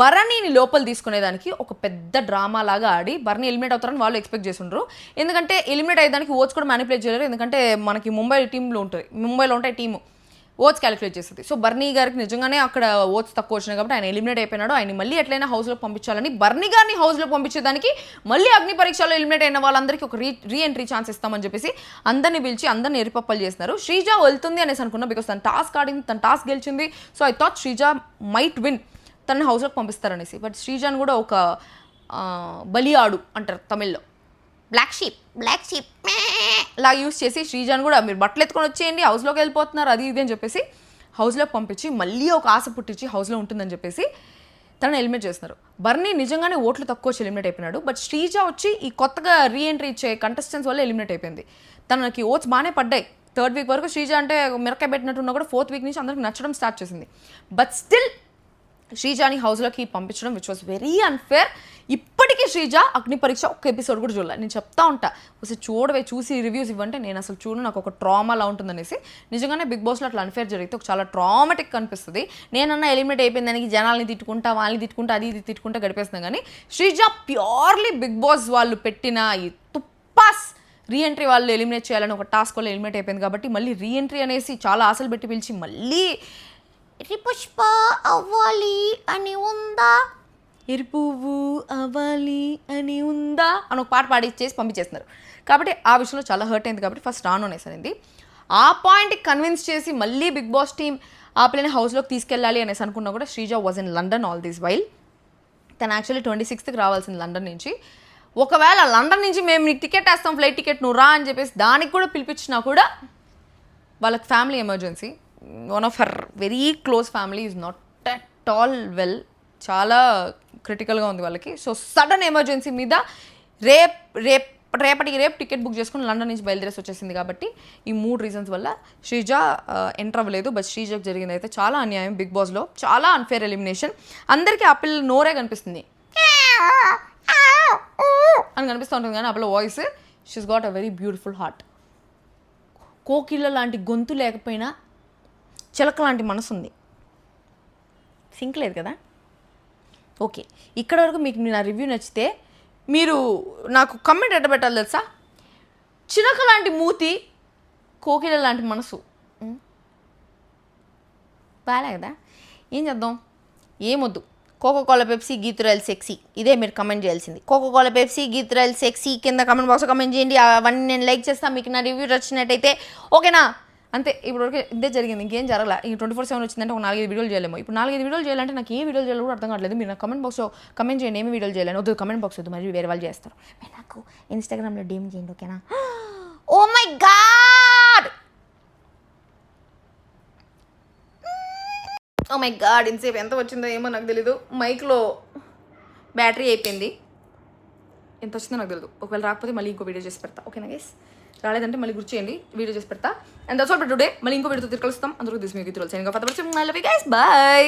భరణిని లోపల తీసుకునేదానికి ఒక పెద్ద డ్రామా లాగా ఆడి భరణి ఎలిమినేట్ అవుతారని వాళ్ళు ఎక్స్పెక్ట్ చేస్తుండ్రు. ఎందుకంటే ఎలిమినేట్ అయ్యేదానికి ఓట్స్ కూడా మ్యానిపులేట్ చేయలేరు. ఎందుకంటే మనకి ముంబైలో ఉంటాయి టీము ఓట్స్ క్యాలిక్యులేట్ చేస్తుంది. సో బర్నీ గారికి నిజంగానే అక్కడ ఓట్స్ తక్కువ వచ్చినాయి కాబట్టి ఆయన ఎలిమినేట్ అయిపోయినాడు. ఆయన మళ్ళీ ఎట్లయినా హౌస్లో పంపించాలని బర్నీ గారిని హౌస్లో పంపించేదానికి మళ్ళీ అగ్ని పరీక్షలో ఎలిమినేట్ అయిన వాళ్ళందరికీ ఒక రీఎంట్రీ ఛాన్స్ ఇస్తామని చెప్పేసి అందరినీ పిలిచి అందరిని ఎరిపప్పలు చేస్తున్నారు. శ్రీజ వెళ్తుంది అనేసి అనుకున్నా, బికాస్ తన టాస్క్ ఆడింది, తన టాస్క్ గెలిచింది. So I thought Sreeja might win, తనని హౌస్లోకి పంపిస్తారనేసి. బట్ శ్రీజాన్ కూడా ఒక బలియాడు అంటారు తమిళ్లో, బ్లాక్ షీప్ లా యూస్ చేసి శ్రీజాన్ కూడా మీరు బట్టలు ఎత్తుకొని వచ్చేయండి హౌస్లోకి వెళ్ళిపోతున్నారు అది ఇది అని చెప్పేసి హౌస్లోకి పంపించి మళ్ళీ ఒక ఆశ పుట్టించి హౌస్లో ఉంటుందని చెప్పేసి తనని ఎలిమినేట్ చేస్తున్నారు. బర్నీ నిజంగానే ఓట్లు తక్కువ వచ్చి ఎలిమినేట్ అయిపోయినాడు. బట్ శ్రీజ వచ్చి ఈ కొత్తగా రీఎంట్రీ ఇచ్చే కంటెస్టెంట్స్ వల్ల ఎలిమినేట్ అయిపోయింది. తనకి ఓట్స్ బాగానే పడ్డాయి. 3rd వీక్ వరకు శ్రీజ అంటే మిరకాయ పెట్టినట్టున్నా కూడా 4th వీక్ నుంచి అందరికి నచ్చడం స్టార్ట్ చేసింది. బట్ స్టిల్ శ్రీజాని హౌస్లోకి పంపించడం విచ్ వాస్ వెరీ అన్ఫేర్. ఇప్పటికీ శ్రీజ అగ్ని పరీక్ష ఒక్క ఎపిసోడ్ కూడా చూడాలి. నేను చెప్తా ఉంటా ఒకసారి చూడవే, చూసి రివ్యూస్ ఇవ్వంటే నేను అసలు చూడు, నాకు ఒక ట్రామాలా ఉంటుందనేసి. నిజంగానే బిగ్ బాస్లో అట్లా అన్ఫేర్ జరిగితే ఒక చాలా ట్రామాటిక్ అనిపిస్తుంది. నేనన్నా ఎలిమినేట్ అయిపోయింది దానికి జనాల్ని తిట్టుకుంటా, వాళ్ళని తిట్టుకుంటా, అది ఇది తిట్టుకుంటా గడిపేస్తున్నాను. కానీ శ్రీజ ప్యూర్లీ బిగ్ బాస్ వాళ్ళు పెట్టిన ఈ తుప్పాస్ రీఎంట్రీ వాళ్ళు ఎలిమినేట్ చేయాలని ఒక టాస్క్ వల్ల ఎలిమినేట్ అయిపోయింది. కాబట్టి మళ్ళీ రీఎంట్రీ అనేసి చాలా ఆశలు పెట్టి పిలిచి మళ్ళీ పుష్ప అవ్వాలి అని ఉందా, ఎరుపువ్వు అవ్వాలి అని ఉందా అని ఒక పాట పాడిచ్చేసి పంపించేస్తున్నారు. కాబట్టి ఆ విషయంలో చాలా హర్ట్ అయింది. కాబట్టి ఫస్ట్ రాను అనేసరింది. ఆ పాయింట్కి కన్విన్స్ చేసి మళ్ళీ బిగ్ బాస్ టీమ్ ఆ పిల్లని హౌస్లోకి తీసుకెళ్ళాలి అనేసి అనుకున్నా కూడా Sreeja was in London all this while. తను యాక్చువల్లీ 26th రావాల్సింది లండన్ నుంచి. ఒకవేళ లండన్ నుంచి మేము నీకు టికెట్ వేస్తాం, ఫ్లైట్ టికెట్ నువ్వు రా అని చెప్పేసి దానికి కూడా పిలిపించినా కూడా వాళ్ళకి family emergency. One of her very close family is not at all well, చాలా క్రిటికల్గా ఉంది వాళ్ళకి. సో సడన్ ఎమర్జెన్సీ మీద రేపటికి టికెట్ బుక్ చేసుకుని లండన్ నుంచి బయలుదేరేసి వచ్చేసింది. కాబట్టి ఈ 3 రీజన్స్ వల్ల శ్రీజ ఎంటర్ అవ్వలేదు. బట్ శ్రీజకు జరిగింది అయితే చాలా అన్యాయం. బిగ్ బాస్లో చాలా అన్ఫేర్ ఎలిమినేషన్. అందరికీ ఆ పిల్ల నోరే కనిపిస్తుంది అని కనిపిస్తూ ఉంటుంది, కానీ ఆ పిల్ల voice she's got a very beautiful heart. కోకిళ్ళ లాంటి గొంతు లేకపోయినా చిలక లాంటి మనసు ఉంది. సింక్ లేదు కదా. ఓకే, ఇక్కడ వరకు మీకు నా రివ్యూ నచ్చితే మీరు నాకు కమెంట్ ఎట్ట పెట్టాలి తెలుసా? చిలక లాంటి మూతి, కోకిల లాంటి మనసు బాగా కదా. ఏం చేద్దాం, ఏమొద్దు. కోకోకోలా పెప్సీ గీతురాయల్ సెక్సీ, ఇదే మీరు కమెంట్ చేయాల్సింది. కోకోకోలా పెప్సీ గీతురాయల్ సెక్సీ కింద కమెంట్ బాక్స్లో కమెంట్ చేయండి. అవన్నీ నేను లైక్ చేస్తాను మీకు నా రివ్యూ నచ్చినట్టయితే. ఓకేనా? అంతే, ఇప్పటివరకు ఇదే జరిగింది, ఇంకేం జరగల. ఈ 24/7 వచ్చిందంటే ఒక 4-5 వీడియోలు చేయలేము. ఇప్పుడు 4-5 వీడియోలు చేయాలంటే నాకు ఏ వీడియోలు చేయాలో కూడా అర్థం కావట్లేదు. మీరు నా కమెంట్ బాక్స్లో కమెంట్ చేయండి ఏమి వీడియోలు చేయాలని. వద్దు కమెంట్ బాక్స్ వద్దు, మరి వేరే వాళ్ళు చేస్తారు. నాకు ఇన్స్టాగ్రామ్లో డీఎం చేయండి, ఓకేనా? Oh my God, oh my God, ఇంతసేపు ఎంత వచ్చిందో ఏమో నాకు తెలీదు. మైక్లో బ్యాటరీ అయిపోయింది. ఎంత వచ్చిందో నాకు తెలియదు. ఒకవేళ రాకపోతే మళ్ళీ ఇంకో వీడియో చేసి పెడతా, ఓకేనా గైస్? రాలేదంటే మళ్ళీ గుర్తు చేయండి, వీడియో చేసి పెడతా. And that's all for today. మళ్ళీ ఇంకో వీడియోతో తిరిగి కలుస్తాం. అందరూ దిస్ మీ గీతురాలు signing off. I love you guys, by.